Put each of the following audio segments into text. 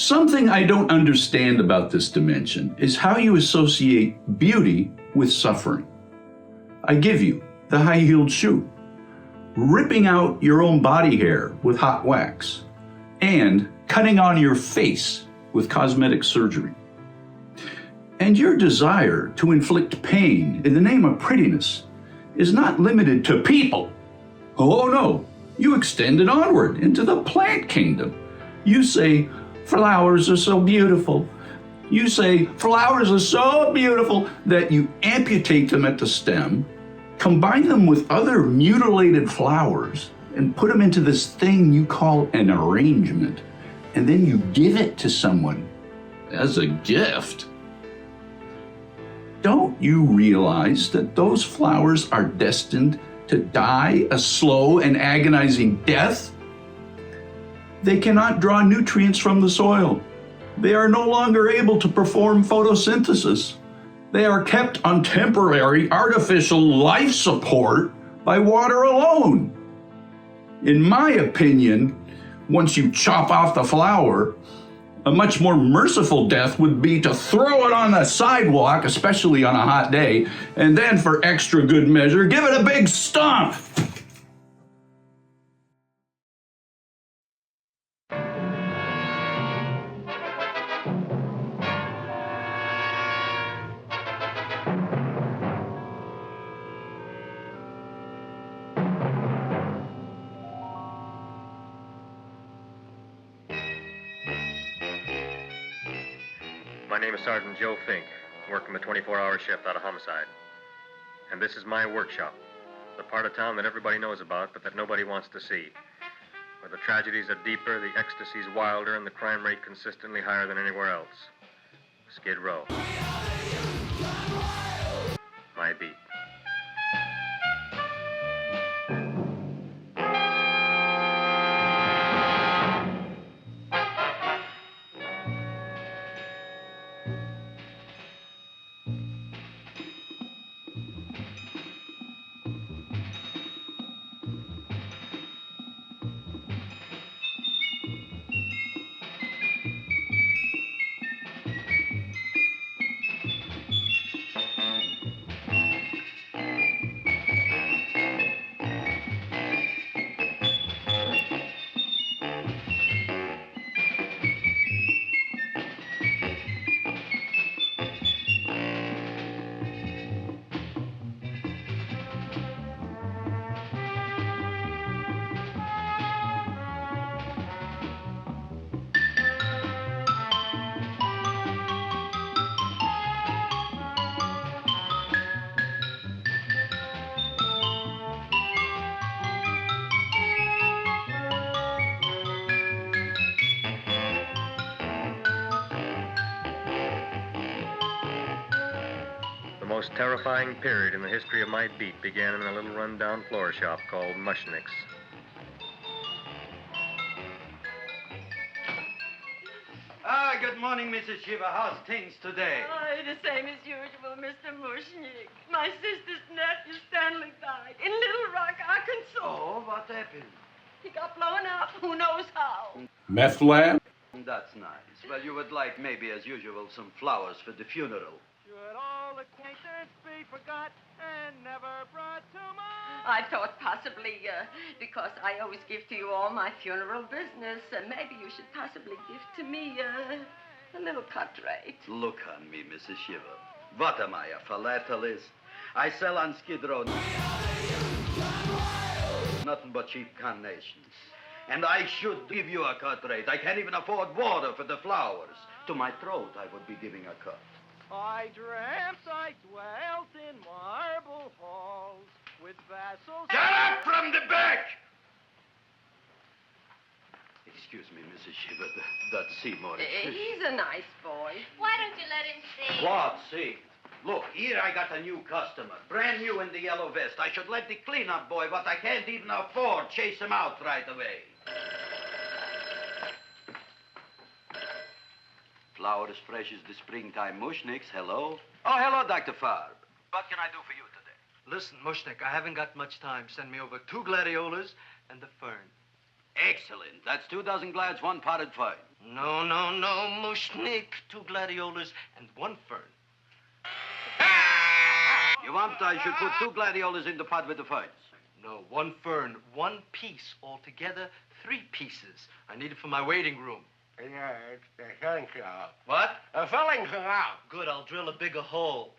Something I don't understand about this dimension is how you associate beauty with suffering. I give you the high-heeled shoe, ripping out your own body hair with hot wax, and cutting on your face with cosmetic surgery. And your desire to inflict pain in the name of prettiness is not limited to people. Oh no, you extend it onward into the plant kingdom. You say, flowers are so beautiful. You say, flowers are so beautiful that you amputate them at the stem, combine them with other mutilated flowers, and put them into this thing you call an arrangement. And then you give it to someone as a gift. Don't you realize that those flowers are destined to die a slow and agonizing death? They cannot draw nutrients from the soil. They are no longer able to perform photosynthesis. They are kept on temporary artificial life support by water alone. In my opinion, once you chop off the flower, a much more merciful death would be to throw it on the sidewalk, especially on a hot day, and then for extra good measure, give it a big stomp. My name is Sergeant Joe Fink, working a 24-hour shift out of homicide. And this is my workshop, the part of town that everybody knows about, but that nobody wants to see. Where the tragedies are deeper, the ecstasy's wilder, and the crime rate consistently higher than anywhere else. Skid Row. My beat. The most terrifying period in the history of my beat began in a little run-down floor shop called Mushnick's. Good morning, Mrs. Shiva. How's things today? Oh, the same as usual, Mr. Mushnick. My sister's nephew, Stanley, died in Little Rock, Arkansas. Oh, what happened? He got blown up. Who knows how? Meth lab? That's nice. Well, you would like, maybe as usual, some flowers for the funeral. Should all acquaintance be forgot and never brought to mind? I thought possibly, because I always give to you all my funeral business, maybe you should possibly give to me a little cut rate. Look on me, Mrs. Shiva. What am I, a philatelist? I sell on Skid Row nothing but cheap carnations. And I should give you a cut rate. I can't even afford water for the flowers. To my throat, I would be giving a cut. I dreamt I dwelt in marble halls with vassals. Get up from the back! Excuse me, Mrs. Shiva, that's Seymour. He's a nice boy. Why don't you let him sing? What, see? Look, here I got a new customer, brand new in the yellow vest. I should let the cleanup boy, but I can't even afford, chase him out right away. Flower as fresh as the springtime Mushnicks. Hello? Oh, hello, Dr. Farb. What can I do for you today? Listen, Mushnick, I haven't got much time. Send me over 2 gladiolas and the fern. Excellent. That's 2 dozen glads, 1 potted fern. No, no, no, Mushnik. 2 gladiolas and 1 fern. You want I should put 2 gladiolas in the pot with the ferns? No, 1 fern, 1 piece. Altogether, 3 pieces. I need it for my waiting room. Yeah, it's the filling canal. What? A filling canal. Good, I'll drill a bigger hole.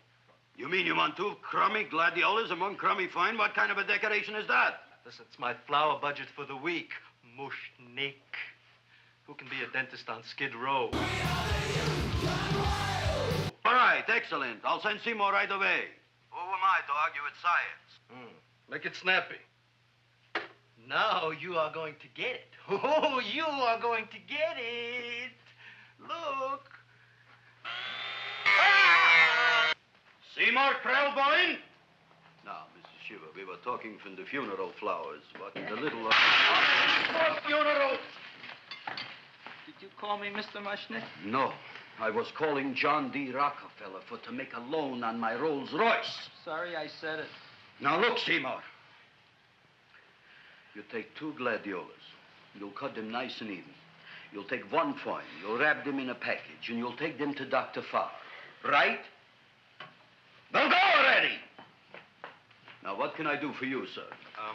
You mean you want 2 crummy gladiolas and 1 crummy fern? What kind of a decoration is that? Listen, it's my flower budget for the week. Mushnik. Who can be a dentist on Skid Row? All right, excellent. I'll send Seymour right away. Who am I to argue with science? Make it snappy. Now you are going to get it. Oh, you are going to get it. Look. Seymour Krellboyne? Now, Mrs. Shiver, we were talking from the funeral flowers. What in the little... funeral! Did you call me Mr. Mushnick? No. I was calling John D. Rockefeller to make a loan on my Rolls Royce. Sorry I said it. Now, look, Seymour. You take 2 gladiolas. You'll cut them nice and even. You'll take 1 fern. You'll wrap them in a package, and you'll take them to Dr. Farr. Right? Well, go already! Now, what can I do for you, sir?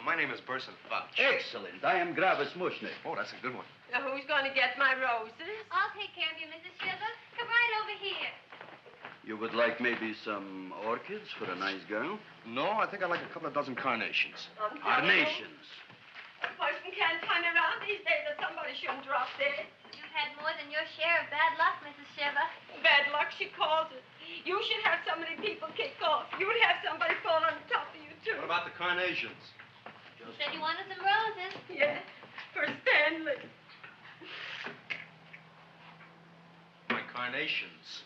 My name is Burson Fudge. Excellent. I am Gravis Mushnick. Oh, that's a good one. Now, who's going to get my roses? I'll take care of you, Mrs. Shiver. Come right over here. You would like maybe some orchids for a nice girl? No, I think I'd like a couple of dozen carnations. Carnations. A person can't turn around these days that somebody shouldn't drop dead. You've had more than your share of bad luck, Mrs. Shiver. Bad luck, she calls it. You should have so many people kick off. You'd have somebody fall on top of you, too. What about the carnations? You said you wanted some roses. Yeah, for Stanley. My carnations.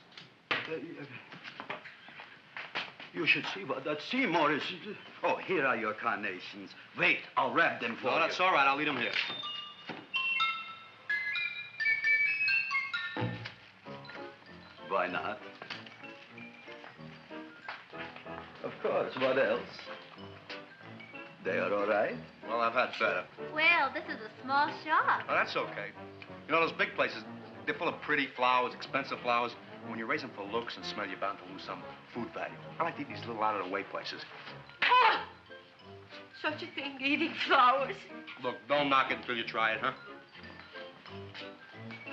You should see what that Seymour is. Oh, here are your carnations. Wait, I'll wrap them for you. No, that's all right. I'll leave them here. Why not? Of course, what else? They are all right? Well, I've had better. Well, this is a small shop. Oh, that's okay. You know, those big places, they're full of pretty flowers, expensive flowers. When you raise them for looks and smell, you're bound to lose some food value. I like to eat these little out-of-the-way places. Oh, such a thing, eating flowers. Look, don't knock it until you try it, huh?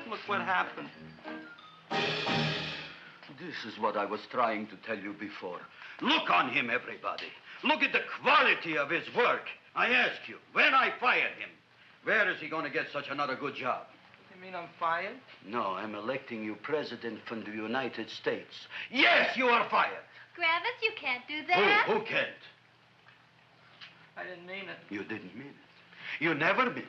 Look what happened. This is what I was trying to tell you before. Look on him, everybody. Look at the quality of his work. I ask you, when I fired him, where is he going to get such another good job? You mean I'm fired? No, I'm electing you president from the United States. Yes, you are fired. Gravis, you can't do that. Who can't? I didn't mean it. You didn't mean it. You never mean it.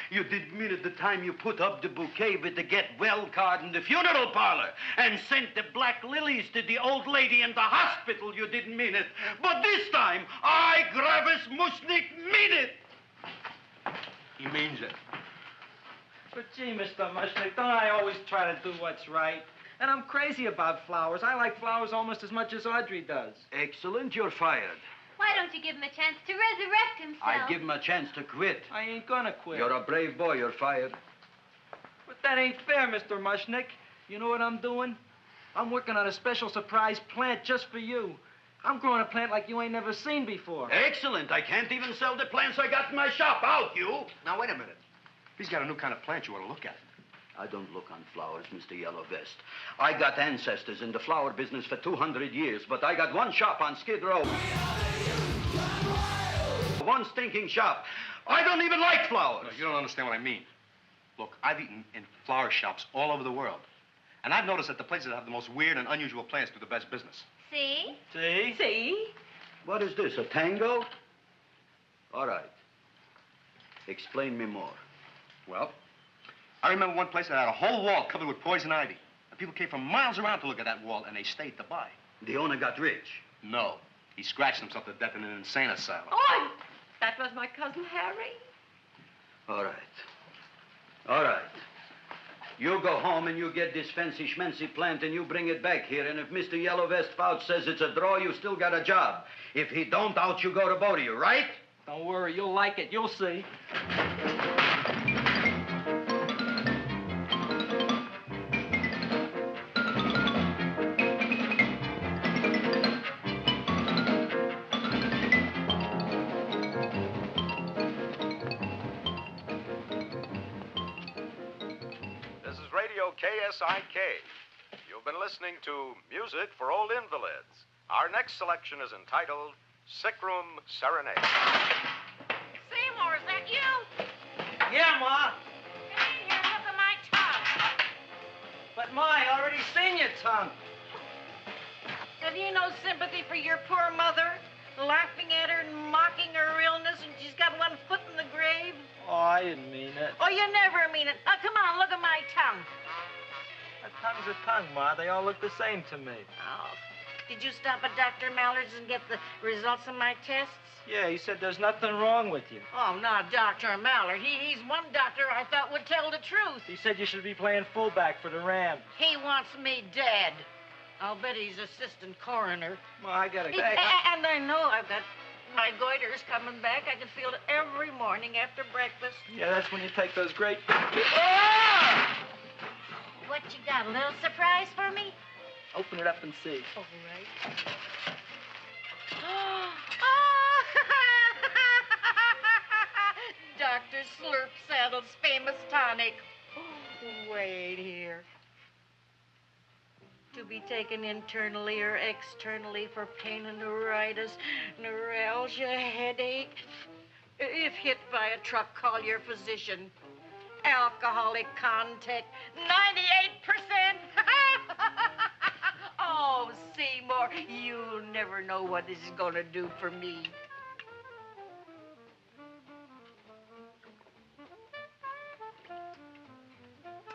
You didn't mean it the time you put up the bouquet with the get well card in the funeral parlor and sent the black lilies to the old lady in the hospital. You didn't mean it. But this time, I, Gravis Mushnick, mean it. He means it. But gee, Mr. Mushnick, don't I always try to do what's right? And I'm crazy about flowers. I like flowers almost as much as Audrey does. Excellent, you're fired. Why don't you give him a chance to resurrect himself? I give him a chance to quit. I ain't gonna quit. You're a brave boy, you're fired. But that ain't fair, Mr. Mushnick. You know what I'm doing? I'm working on a special surprise plant just for you. I'm growing a plant like you ain't never seen before. Excellent. I can't even sell the plants I got in my shop. Out, you. Now, wait a minute. He's got a new kind of plant you ought to look at. I don't look on flowers, Mr. Yellow Vest. I got ancestors in the flower business for 200 years, but I got one shop on Skid Row. One stinking shop. I don't even like flowers. No, you don't understand what I mean. Look, I've eaten in flower shops all over the world. And I've noticed that the places that have the most weird and unusual plants do the best business. See? See? See? What is this, a tango? All right. Explain me more. Well, I remember one place that had a whole wall covered with poison ivy. And people came from miles around to look at that wall, and they stayed to buy. The owner got rich. No. He scratched himself to death in an insane asylum. Oh, that was my cousin Harry. All right. All right. You go home and you get this fancy schmancy plant and you bring it back here. And if Mr. Yellow Vest Fouch says it's a draw, you still got a job. If he don't, out you go to both of you, right? Don't worry, you'll like it. You'll see. KSIK. You've been listening to Music for Old Invalids. Our next selection is entitled Sick Room Serenade. Seymour, is that you? Yeah, Ma. Come in here, look at my tongue. But, Ma, I already seen your tongue. Have you no sympathy for your poor mother? Laughing at her and mocking her illness, and she's got one foot in the grave? Oh, I didn't mean it. Oh, you never mean it. Now, come on, look at my tongue. A tongue's a tongue, Ma. They all look the same to me. Oh, did you stop at Dr. Mallard's and get the results of my tests? Yeah, he said there's nothing wrong with you. Oh, not Dr. Mallard. He's one doctor I thought would tell the truth. He said you should be playing fullback for the Rams. He wants me dead. I'll bet he's assistant coroner. Ma, I gotta go. And I know I've got my goiters coming back. I can feel it every morning after breakfast. Yeah, that's when you take those great... What you got, a little surprise for me? Open it up and see. All right. Dr. Slurp Saddle's famous tonic. Wait here. To be taken internally or externally for pain and neuritis, neuralgia, headache. If hit by a truck, call your physician. Alcoholic contact, 98%. Oh, Seymour, you'll never know what this is going to do for me.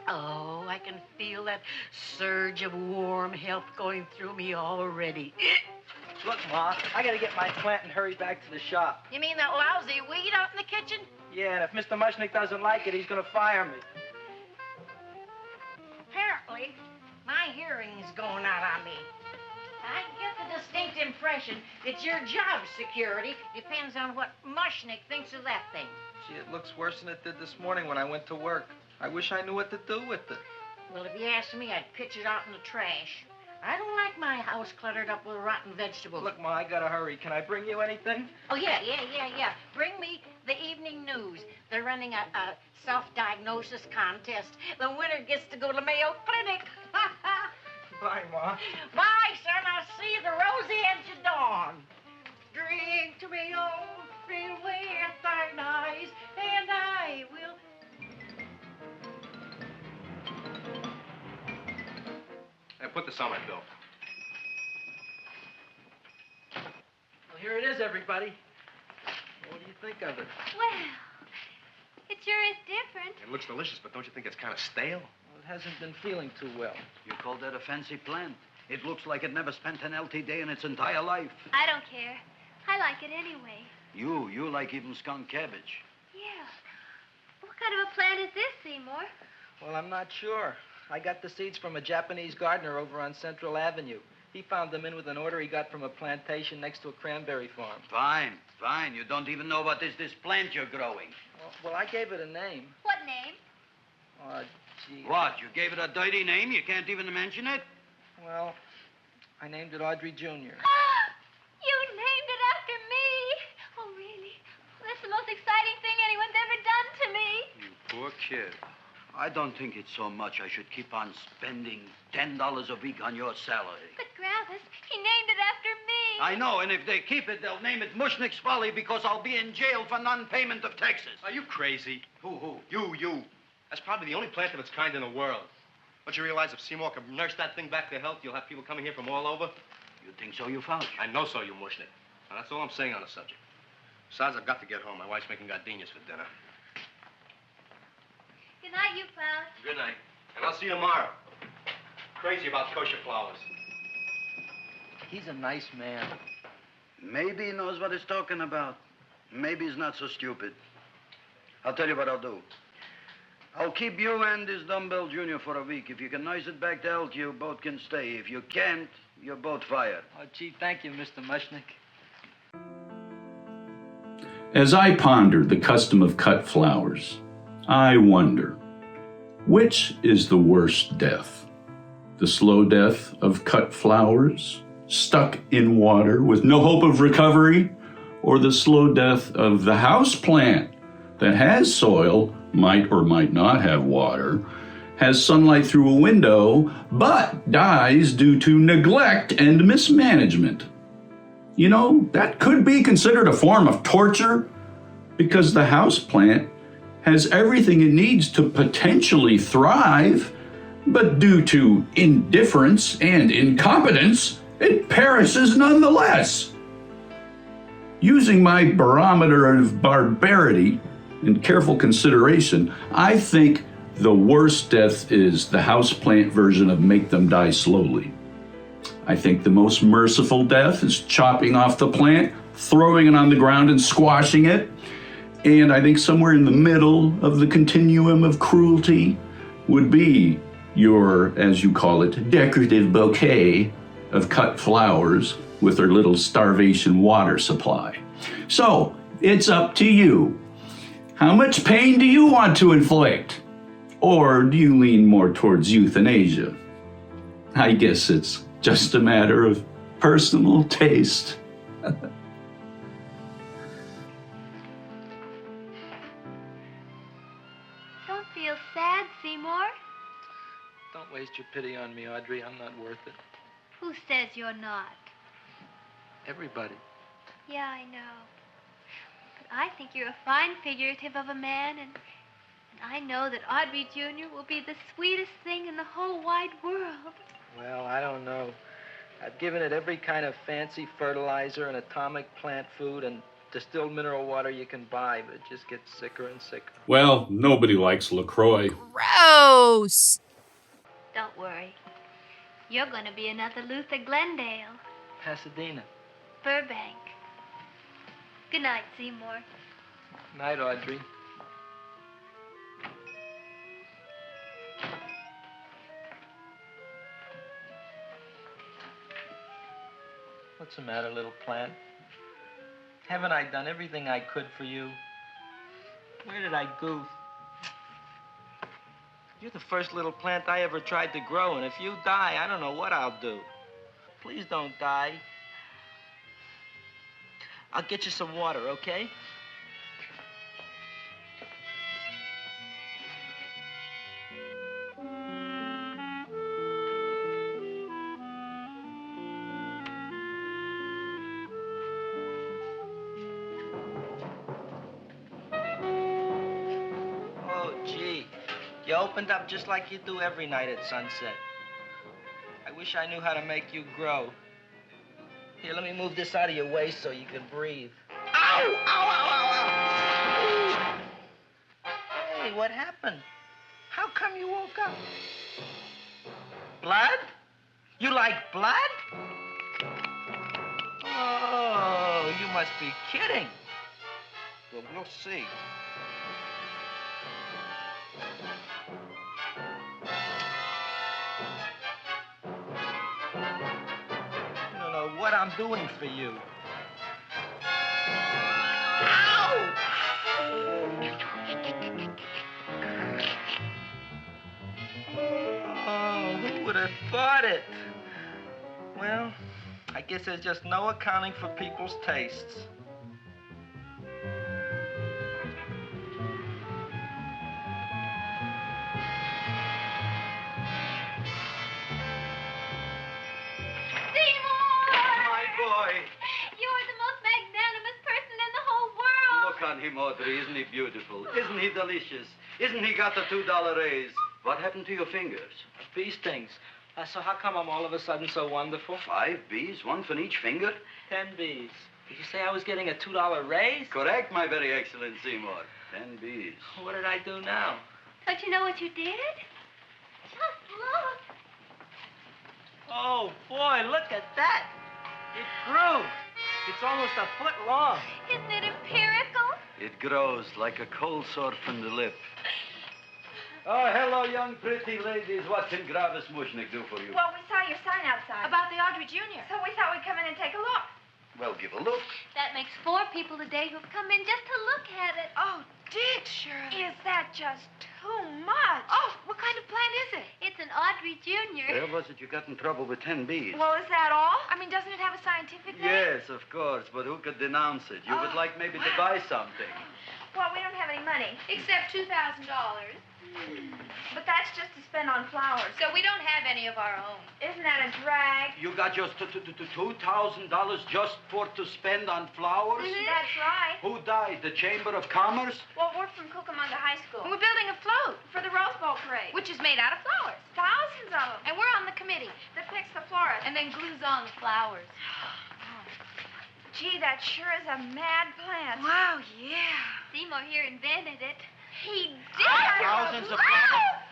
Oh, I can feel that surge of warm health going through me already. Look, Ma, I gotta get my plant and hurry back to the shop. You mean that lousy weed out in the kitchen? Yeah, and if Mr. Mushnick doesn't like it, he's gonna fire me. Apparently, my hearing's going out on me. I get the distinct impression that your job security depends on what Mushnick thinks of that thing. Gee, it looks worse than it did this morning when I went to work. I wish I knew what to do with it. Well, if you asked me, I'd pitch it out in the trash. I don't like my house cluttered up with rotten vegetables. Look, Ma, I gotta hurry. Can I bring you anything? Oh, yeah. Bring me the evening news. They're running a self-diagnosis contest. The winner gets to go to Mayo Clinic. Bye, Ma. Bye, son. I'll see you the rosy edge of dawn. Drink to me, oh, fill with thine eyes, and I will... Hey, put this on my bill. Well, here it is, everybody. What do you think of it? Well, it sure is different. It looks delicious, but don't you think it's kind of stale? Well, it hasn't been feeling too well. You call that a fancy plant? It looks like it never spent an LT day in its entire life. I don't care. I like it anyway. You like even skunk cabbage. Yeah. What kind of a plant is this, Seymour? Well, I'm not sure. I got the seeds from a Japanese gardener over on Central Avenue. He found them in with an order he got from a plantation next to a cranberry farm. Fine. You don't even know what is this plant you're growing. Well, I gave it a name. What name? Oh, gee. What, you gave it a dirty name? You can't even mention it? Well, I named it Audrey Jr. You named it after me. Oh, really? That's the most exciting thing anyone's ever done to me. You poor kid. I don't think it's so much I should keep on spending $10 a week on your salary. But, Gravis, he named it after me. I know, and if they keep it, they'll name it Mushnick's Folly because I'll be in jail for non-payment of taxes. Are you crazy? Who? You. That's probably the only plant of its kind in the world. Don't you realize if Seymour can nurse that thing back to health, you'll have people coming here from all over? You think so, you found? I know so, you Mushnick. Now, that's all I'm saying on the subject. Besides, I've got to get home. My wife's making gardenias for dinner. Good night, you pal. Good night. And I'll see you tomorrow. Crazy about kosher flowers. He's a nice man. Maybe he knows what he's talking about. Maybe he's not so stupid. I'll tell you what I'll do. I'll keep you and this dumbbell junior for a week. If you can nurse it back to health, you both can stay. If you can't, you're both fired. Oh, gee, thank you, Mr. Mushnick. As I pondered the custom of cut flowers, I wonder, which is the worst death? The slow death of cut flowers, stuck in water with no hope of recovery, or the slow death of the house plant that has soil, might or might not have water, has sunlight through a window, but dies due to neglect and mismanagement. You know, that could be considered a form of torture because the houseplant has everything it needs to potentially thrive, but due to indifference and incompetence, it perishes nonetheless. Using my barometer of barbarity and careful consideration, I think the worst death is the houseplant version of make them die slowly. I think the most merciful death is chopping off the plant, throwing it on the ground and squashing it. And I think somewhere in the middle of the continuum of cruelty would be your, as you call it, decorative bouquet of cut flowers with their little starvation water supply. So, it's up to you. How much pain do you want to inflict? Or do you lean more towards euthanasia? I guess it's just a matter of personal taste. Don't feel sad, Seymour. Don't waste your pity on me, Audrey. I'm not worth it. Who says you're not? Everybody. Yeah, I know. But I think you're a fine figurative of a man, and I know that Audrey Jr. will be the sweetest thing in the whole wide world. Well, I don't know. I've given it every kind of fancy fertilizer and atomic plant food and distilled mineral water you can buy, but it just gets sicker and sicker. Well, nobody likes LaCroix. Gross! Don't worry. You're going to be another Luther Glendale. Pasadena. Burbank. Good night, Seymour. Night, Audrey. What's the matter, little plant? Haven't I done everything I could for you? Where did I goof? You're the first little plant I ever tried to grow, and if you die, I don't know what I'll do. Please don't die. I'll get you some water, okay? Oh, gee. You opened up just like you do every night at sunset. I wish I knew how to make you grow. Here, let me move this out of your way so you can breathe. Ow! Ow, ow, ow, ow! Hey, what happened? How come you woke up? Blood? You like blood? Oh, you must be kidding. Well, we'll see. You don't know what I'm doing for you. Ow! Oh, who would have thought it? Well, I guess there's just no accounting for people's tastes. You're the most magnanimous person in the whole world. Look on him, Audrey. Isn't he beautiful? Isn't he delicious? Isn't he got the $2 raise? What happened to your fingers? Bee stings. So how come I'm all of a sudden so wonderful? 5 bees, one for each finger? 10 bees. Did you say I was getting a $2 raise? Correct, my very excellent Seymour. 10 bees. What did I do now? Don't you know what you did? Just look. Oh, boy, look at that. It grew. It's almost a foot long. Isn't it empirical? It grows like a cold sore from the lip. Oh, hello, young pretty ladies. What can Gravis Mushnick do for you? Well, we saw your sign outside. About the Audrey Jr. So we thought we'd come in and take a look. Well, give a look. That makes 4 people today who've come in just to look at it. Oh, did Shirley? Is that just too too much. Oh, what kind of plant is it? It's an Audrey Jr. Where was it you got in trouble with 10 bees? Well, is that all? I mean, doesn't it have a scientific name? Yes, of course, but who could denounce it? You would like maybe to buy something. Well, we don't have any money. Except $2,000. But that's just to spend on flowers. So we don't have any of our own. Isn't that a drag? You got just $2,000 just to spend on flowers? That's right. Who died? The Chamber of Commerce? Well, we're from Cucamonga High School. And we're building a float for the Rose Bowl parade. Which is made out of flowers. Thousands of them. And we're on the committee that picks the florist. And then glues on the flowers. Gee, that sure is a mad plant. Wow, yeah. Seymour here invented it. He did. Thousands of flowers.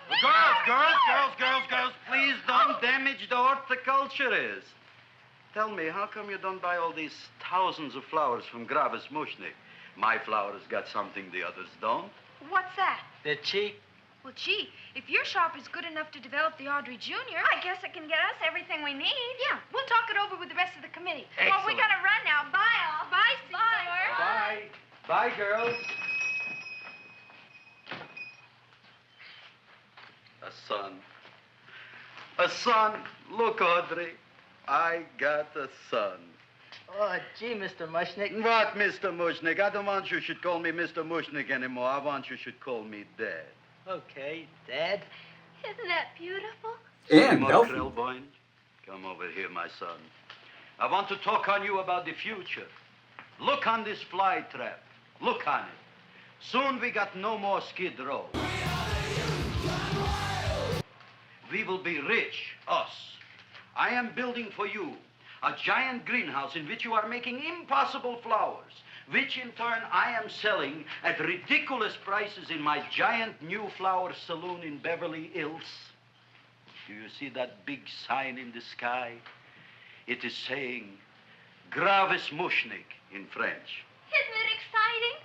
Girls, please don't damage the horticulturist. Tell me, how come you don't buy all these thousands of flowers from Gravis Mushnik? My flowers got something the others don't. What's that? They're cheap. Well, gee, if your shop is good enough to develop the Audrey Jr., I guess it can get us everything we need. Yeah, we'll talk it over with the rest of the committee. Excellent. Well, we gotta run now. Bye, all. Bye, Seymour. Bye. Bye, girls. A son. A son. Look, Audrey. I got a son. Oh, gee, Mr. Mushnick. What, Mr. Mushnik? I don't want you should call me Mr. Mushnik anymore. I want you should call me Dad. Okay, Dad. Isn't that beautiful? And Seymour healthy. Krelboyne, come over here, my son. I want to talk on you about the future. Look on this fly trap. Look on it. Soon we got no more Skid Row. We will be rich, us. I am building for you a giant greenhouse in which you are making impossible flowers, which in turn I am selling at ridiculous prices in my giant new flower saloon in Beverly Hills. Do you see that big sign in the sky? It is saying Gravis Mushnik in French. Isn't it exciting?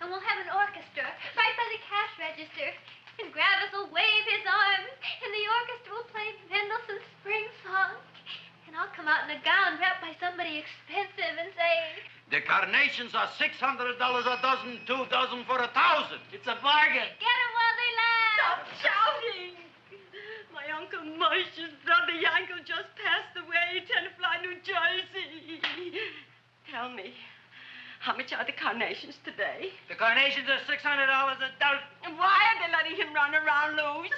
And we'll have an orchestra right by the cash register. And Gravis will wave his arms. And the orchestra will play Mendelssohn's Spring Song. And I'll come out in a gown wrapped by somebody expensive and say, The carnations are $600 a dozen, 2 dozen for 1,000. It's a bargain. get 'em while they last. Stop shouting! My Uncle Mosh's brother Yankel just passed away, Tenafly, New Jersey. Tell me, how much are the carnations today? The carnations are $600 a dozen. Why are they letting him run around loose?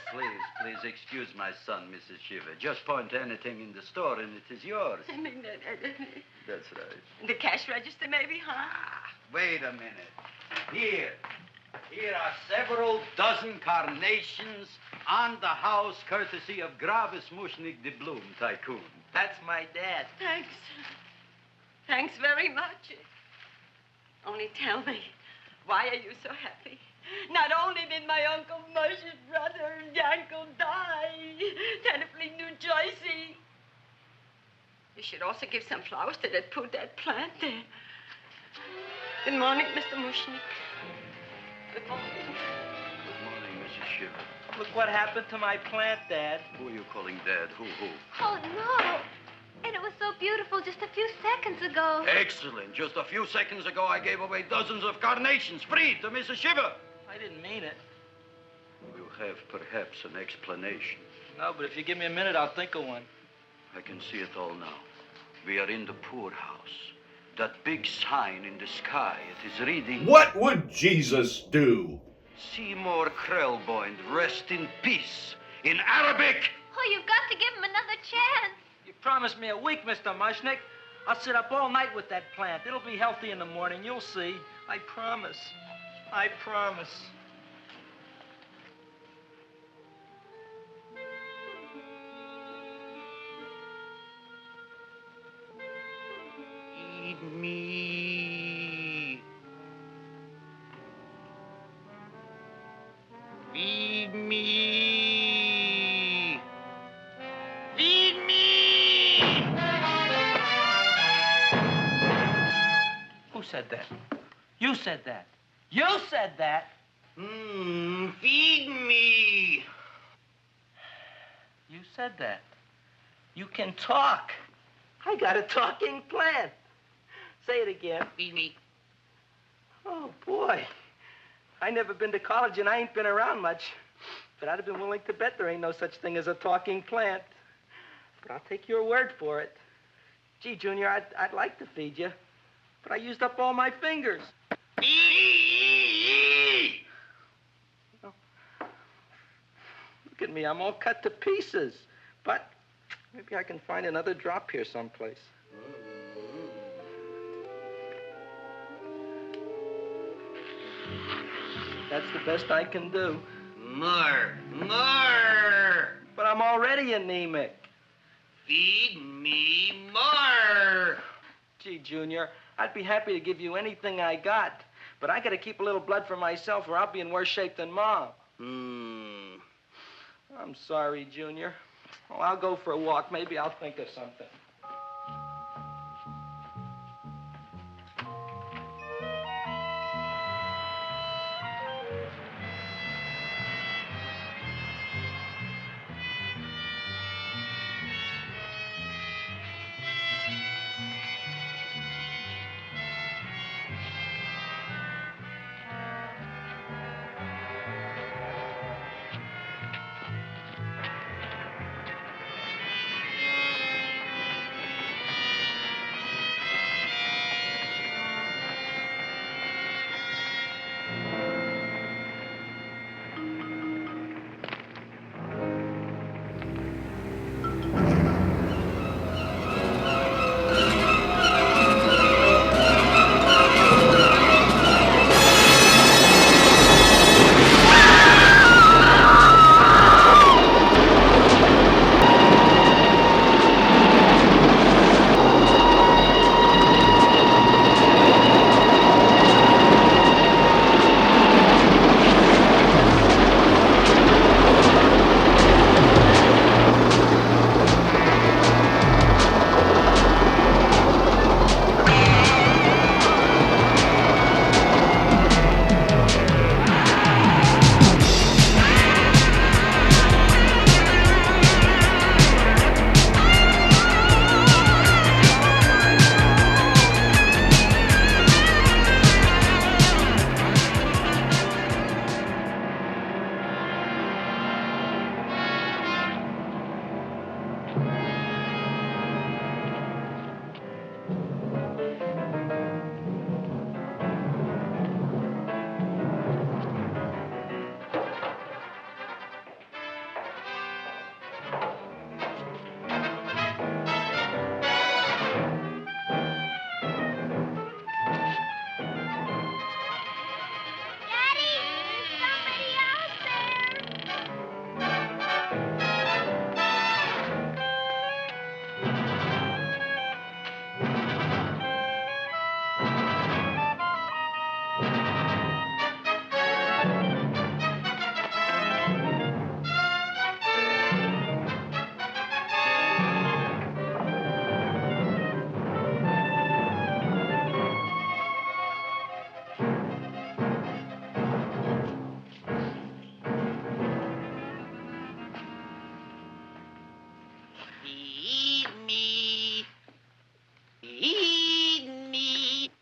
Please excuse my son, Mrs. Shiver. Just point to anything in the store and it is yours. I mean, That's right. the cash register maybe, huh? Wait a minute. Here are several dozen carnations on the house courtesy of Gravis Mushnik, the Bloom Tycoon. That's my dad. Thanks. Thanks very much. Only tell me, why are you so happy? Not only did my Uncle Mosh's brother Yankel die, Tenafly, New Jersey, you should also give some flowers to that poor dead plant there. Good morning, Mr. Mushnik. Good morning. Good morning, Mrs. Shiver. Look what happened to my plant, Dad. Who are you calling Dad? Who? Oh, no. And it was so beautiful just a few seconds ago. Excellent. Just a few seconds ago, I gave away dozens of carnations free to Mrs. Shiver. I didn't mean it. You have perhaps an explanation. No, but if you give me a minute, I'll think of one. I can see it all now. We are in the poorhouse. That big sign in the sky, it is reading... What would Jesus do? Seymour Krelboyne, rest in peace. In Arabic! Oh, you've got to give him another chance. You promised me a week, Mr. Mushnick. I'll sit up all night with that plant. It'll be healthy in the morning. You'll see. I promise. I promise. Feed me. Feed me. Feed me. Who said that? You said that. You said that. Feed me. You said that. You can talk. I got a talking plant. Say it again. Feed me. Oh, boy. I never been to college and I ain't been around much. But I'd have been willing to bet there ain't no such thing as a talking plant. But I'll take your word for it. Gee, Junior, I'd like to feed you, but I used up all my fingers. Look at me, I'm all cut to pieces. But maybe I can find another drop here someplace. That's the best I can do. More. But I'm already anemic. Feed me more. Gee, Junior, I'd be happy to give you anything I got, but I gotta keep a little blood for myself or I'll be in worse shape than Mom. I'm sorry, Junior. Well, I'll go for a walk. Maybe I'll think of something.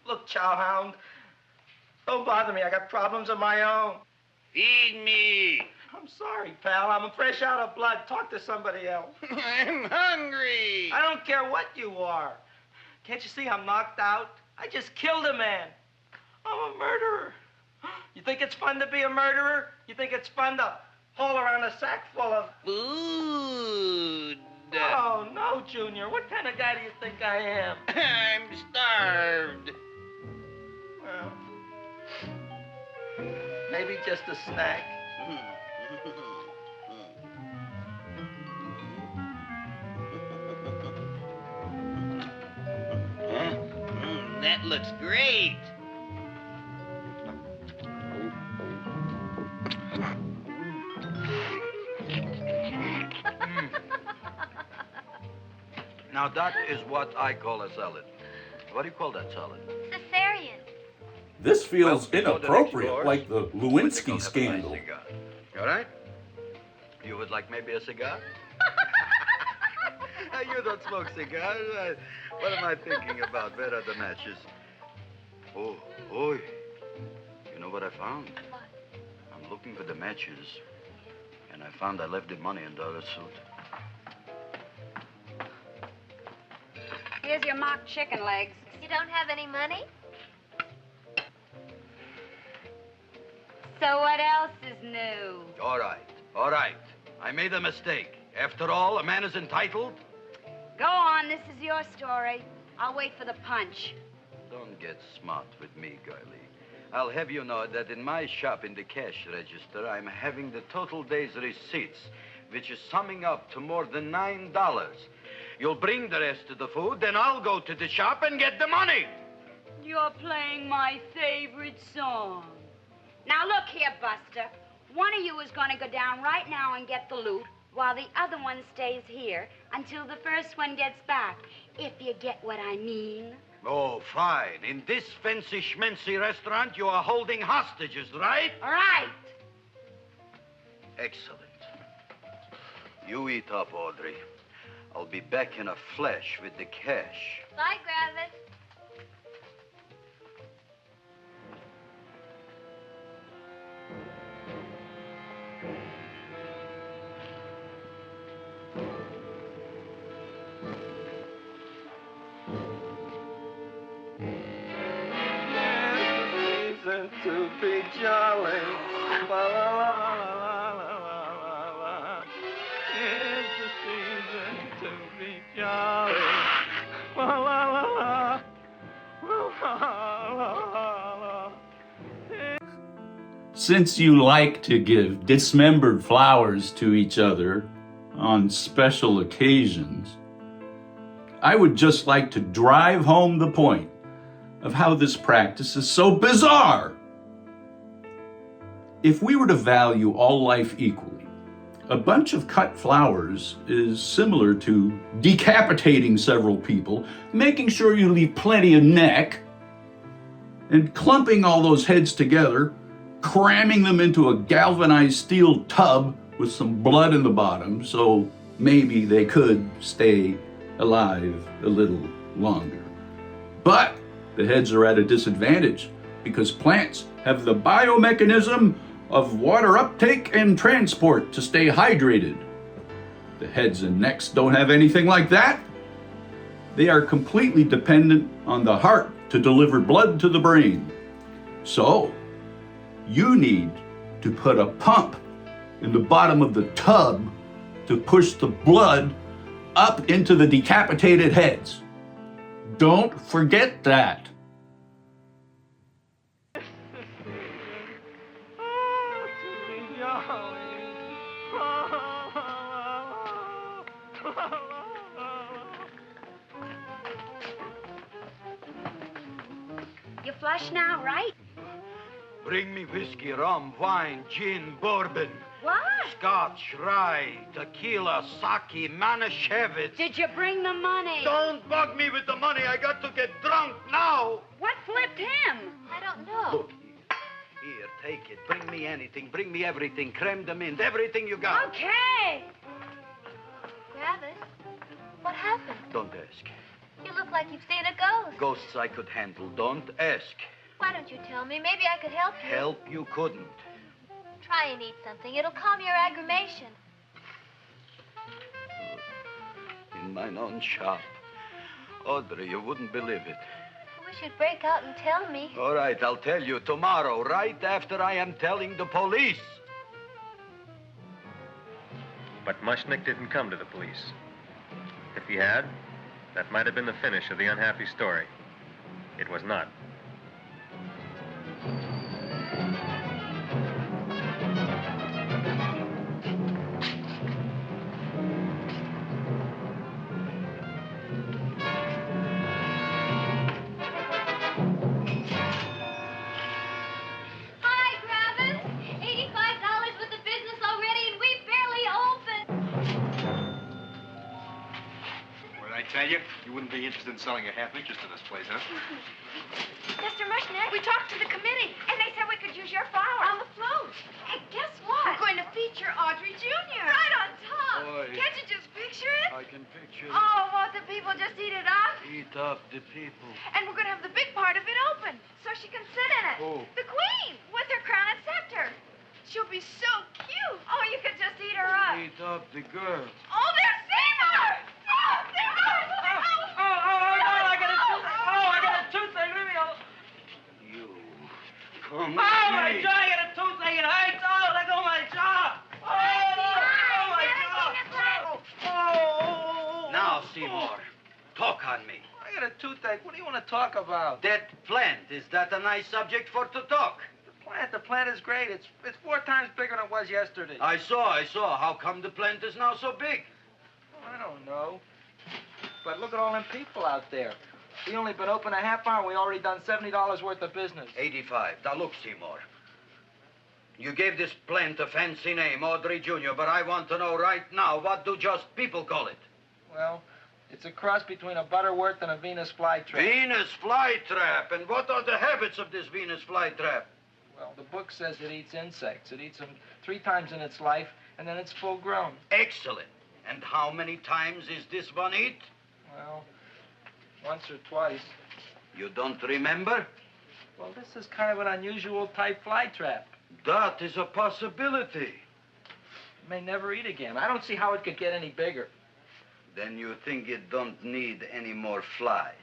Look, Chowhound, don't bother me. I got problems of my own. Feed me. I'm sorry, pal. I'm fresh out of blood. Talk to somebody else. I'm hungry. I don't care what you are. Can't you see I'm knocked out? I just killed a man. I'm a murderer. You think it's fun to be a murderer? You think it's fun to haul around a sack full of Food. Oh, no, Junior. What kind of guy do you think I am? I'm starved. Well, maybe just a snack. That looks great. Now, that is what I call a salad. What do you call that salad? Cesarean. This feels Well, inappropriate, yours. like the Lewinsky scandal. All right? You would like maybe a cigar? You don't smoke cigars. What am I thinking about? Where are the matches? Oh, you know know what I found? What? I'm looking for the matches. And I found I left the money in the other suit. Here's your mock chicken legs. You don't have any money? So what else is new? All right. I made a mistake. After all, a man is entitled. Go on, this is your story. I'll wait for the punch. Don't get smart with me, girlie. I'll have you know that in my shop in the cash register, I'm having the total day's receipts, which is summing up to more than $9. You'll bring the rest of the food, then I'll go to the shop and get the money. You're playing my favorite song. Now look here, Buster. One of you is going to go down right now and get the loot, while the other one stays here until the first one gets back, if you get what I mean. Oh, fine. In this fancy schmancy restaurant, you are holding hostages, right? Right. Excellent. You eat up, Audrey. I'll be back in a flash with the cash. Bye, Gravis. To be jolly. La, la, la, la, la, la, la. It's the season to be jolly. La, la, la, la. La, la, la. Since you like to give dismembered flowers to each other on special occasions, I would just like to drive home the point of how this practice is so bizarre. If we were to value all life equally, a bunch of cut flowers is similar to decapitating several people, making sure you leave plenty of neck, and clumping all those heads together, cramming them into a galvanized steel tub with some blood in the bottom so maybe they could stay alive a little longer. But the heads are at a disadvantage because plants have the biomechanism of water uptake and transport to stay hydrated. The heads and necks don't have anything like that. They are completely dependent on the heart to deliver blood to the brain. So, you need to put a pump in the bottom of the tub to push the blood up into the decapitated heads. Don't forget that. You flush now, right? Bring me whiskey, rum, wine, gin, bourbon. What? Scotch, rye, tequila, sake, Manischewitz. Did you bring the money? Don't bug me with the money. I got to get drunk now. What flipped him? I don't know. Look, here, take it. Bring me anything. Bring me everything. Creme de menthe, everything you got. Okay. Gravis, what happened? Don't ask. You look like you've seen a ghost. Ghosts I could handle. Don't ask. Why don't you tell me? Maybe I could help you. Help you couldn't. Try and eat something. It'll calm your aggravation. In mine own shop. Audrey, you wouldn't believe it. I wish you'd break out and tell me. All right, I'll tell you tomorrow, right after I am telling the police. But Mushnick didn't come to the police. If he had, that might have been the finish of the unhappy story. It was not. Hi, Gravis. $85 with the business already, and we barely opened. What did I tell you? You wouldn't be interested in selling a half interest in this place, huh? Mr. Mushnick, we talked to the committee, and they said we could use your flowers. On the float. Hey, guess what? We're going to feature Audrey Jr. Right on top. Boy. Can't you just picture it? I can picture it. Oh, won't the people just eat it up? Eat up the people. And we're going to have the big part of it open, so she can sit in it. Who? The Queen, with would be so cute. Oh, you could just eat her up. Eat up the girl. Oh, there's Seymour! Oh, Seymour! I got a toothache. Leave me alone. You. Come Oh, my here. jaw, I got a toothache. It hurts. Oh, let go of my jaw. Oh, my jaw. Oh. Now, Seymour, talk on me. I got a toothache. What do you want to talk about? That plant, is that a nice subject for to talk? The plant is great. It's 4 times bigger than it was yesterday. I saw. How come the plant is now so big? I don't know. But look at all them people out there. We only been open a half hour. We already done $70 worth of business. 85. Now, look, Seymour. You gave this plant a fancy name, Audrey Jr., but I want to know right now, what do just people call it? Well, it's a cross between a Butterworth and a Venus flytrap. Venus flytrap. And what are the habits of this Venus flytrap? Well, the book says it eats insects. It eats them 3 times in its life, and then it's full grown. Excellent. And how many times is this one eat? Well, once or twice. You don't remember? Well, this is kind of an unusual type flytrap. That is a possibility. It may never eat again. I don't see how it could get any bigger. Then you think it don't need any more flies?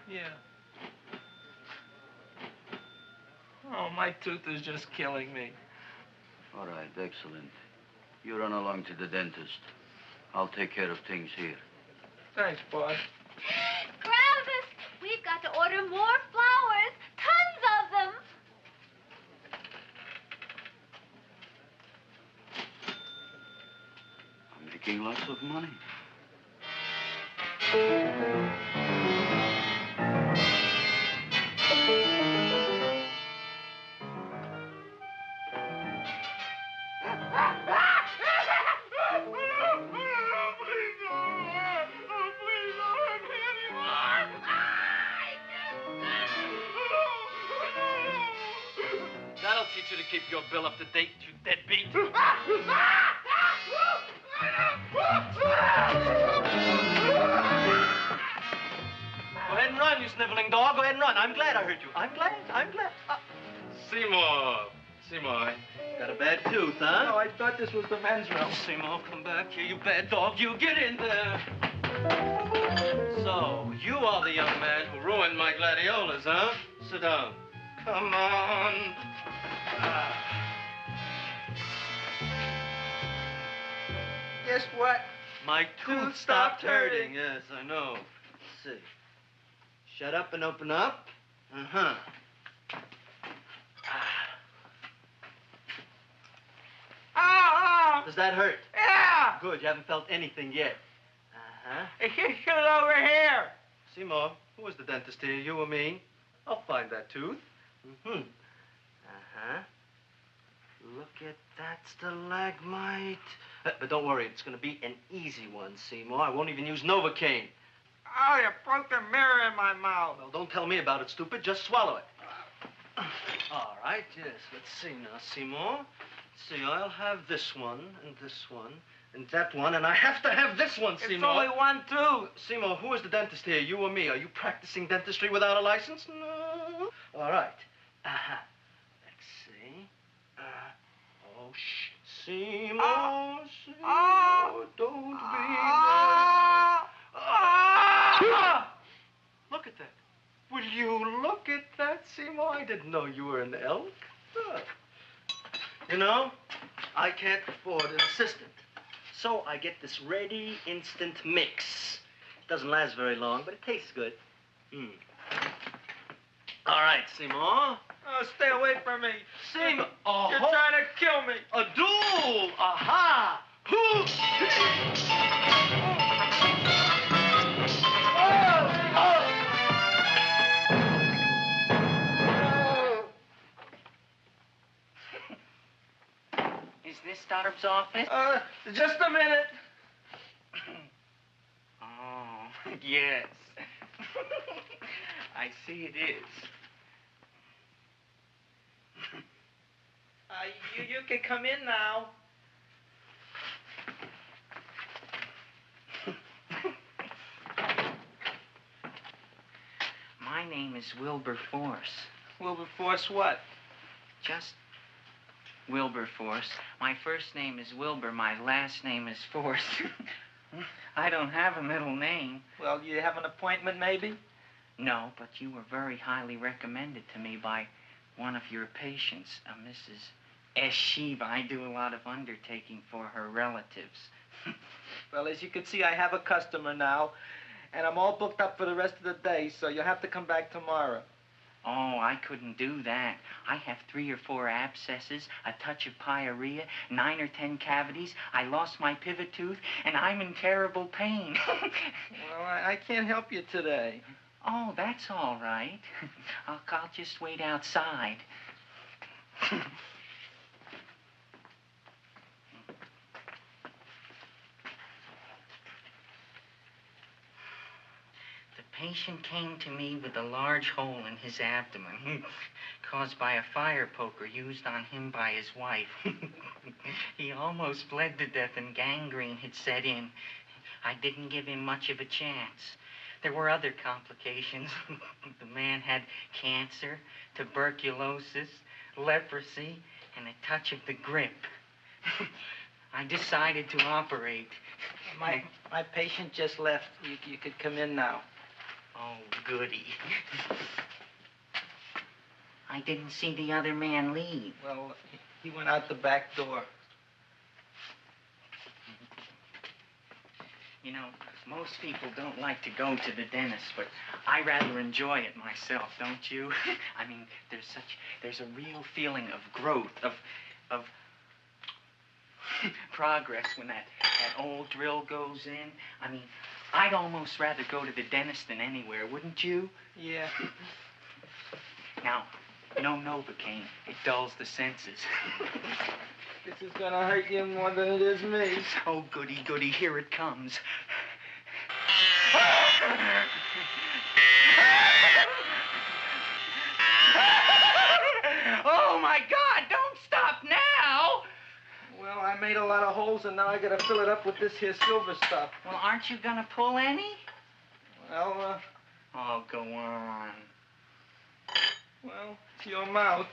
Yeah. Oh, my tooth is just killing me. All right, excellent. You run along to the dentist. I'll take care of things here. Thanks, boss. Gravis, we've got to order more flowers. Tons of them. I'm making lots of money. That'll teach you to keep your bill up to date, you deadbeat. Go ahead and run, you sniveling dog. Go ahead and run. I'm glad I hurt you. I'm glad. Seymour, got a bad tooth, huh? No, I thought this was the men's room. Seymour, come back here, you bad dog. You get in there. So, you are the young man who ruined my gladiolas, huh? Sit down. Come on. Guess what? My tooth stopped hurting. Yes, I know. Let's see. Shut up and open up. Uh-huh. Does that hurt? Yeah! Good, you haven't felt anything yet. Uh-huh. You shoot it over here. Seymour, who is the dentist here, you or me? I'll find that tooth. Mm-hmm. Uh-huh. Look at that stalagmite. But don't worry, it's going to be an easy one, Seymour. I won't even use Novocaine. Oh, you broke the mirror in my mouth. Well, don't tell me about it, stupid. Just swallow it. All right, yes. Let's see now, Seymour. See, I'll have this one, and that one, and I have to have this one, Seymour. It's only one tooth. Seymour, who is the dentist here, you or me? Are you practicing dentistry without a license? No. All right. Uh-huh. Let's see. Oh, shh. Seymour, Seymour, don't be mad. Look at that. Will you look at that, Seymour? I didn't know you were an elk. You know, I can't afford an assistant. So I get this ready instant mix. It doesn't last very long, but it tastes good. All right, Seymour. Oh, stay away from me. Seymour. You're trying to kill me. A duel. Aha. Is this Stoddard's office? Just a minute. Oh, yes. I see it is. You can come in now. My name is Wilbur Force. Wilberforce what? Just Wilberforce. My first name is Wilbur. My last name is Force. I don't have a middle name. Well, you have an appointment, maybe? No, but you were very highly recommended to me by one of your patients, Mrs. S. Shiva. I do a lot of undertaking for her relatives. Well, as you can see, I have a customer now, and I'm all booked up for the rest of the day, so you'll have to come back tomorrow. Oh, I couldn't do that. I have 3 or 4 abscesses, a touch of pyorrhea, 9 or 10 cavities. I lost my pivot tooth, and I'm in terrible pain. Well, I can't help you today. Oh, that's all right. I'll just wait outside. The patient came to me with a large hole in his abdomen caused by a fire poker used on him by his wife. He almost bled to death and gangrene had set in. I didn't give him much of a chance. There were other complications. The man had cancer, tuberculosis, leprosy, and a touch of the grip. I decided to operate. My patient just left. You could come in now. Oh, goody. I didn't see the other man leave. Well, he went out the back door. You know, most people don't like to go to the dentist, but I rather enjoy it myself, don't you? I mean, there's a real feeling of growth, of progress when that old drill goes in. I mean, I'd almost rather go to the dentist than anywhere, wouldn't you? Yeah. Now, no Novocaine. It dulls the senses. This is gonna hurt you more than it is me. Oh, goody, goody, here it comes. Oh, my God, don't stop now! Well, I made a lot of holes, and now I gotta fill it up with this here silver stuff. Well, aren't you gonna pull any? Well, Oh, go on. Well, it's your mouth.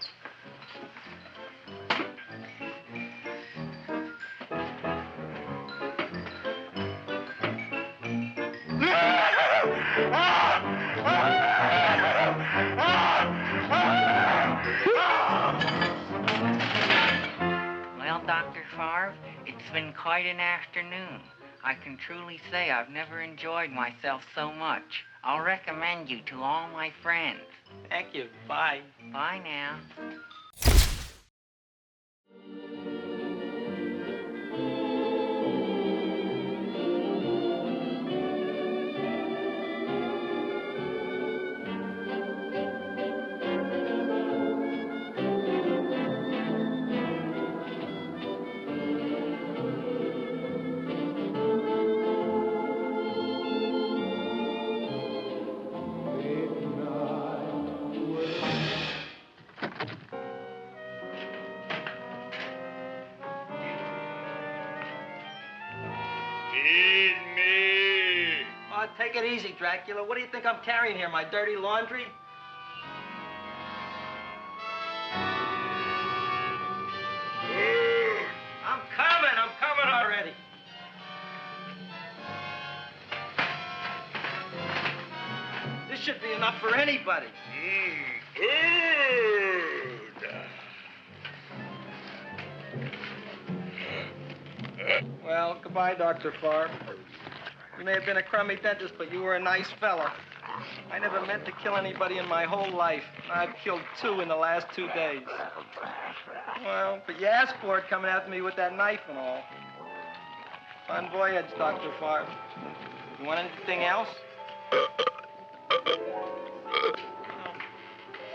Well, Dr. Favre, it's been quite an afternoon. I can truly say I've never enjoyed myself so much. I'll recommend you to all my friends. Thank you. Bye. Bye now. Feed me. Oh, take it easy, Dracula. What do you think I'm carrying here, my dirty laundry? I'm coming already. This should be enough for anybody. Well, goodbye, Dr. Favre. You may have been a crummy dentist, but you were a nice fella. I never meant to kill anybody in my whole life. I've killed 2 in the last 2 days. Well, but you asked for it coming after me with that knife and all. Fun voyage, Dr. Favre. You want anything else?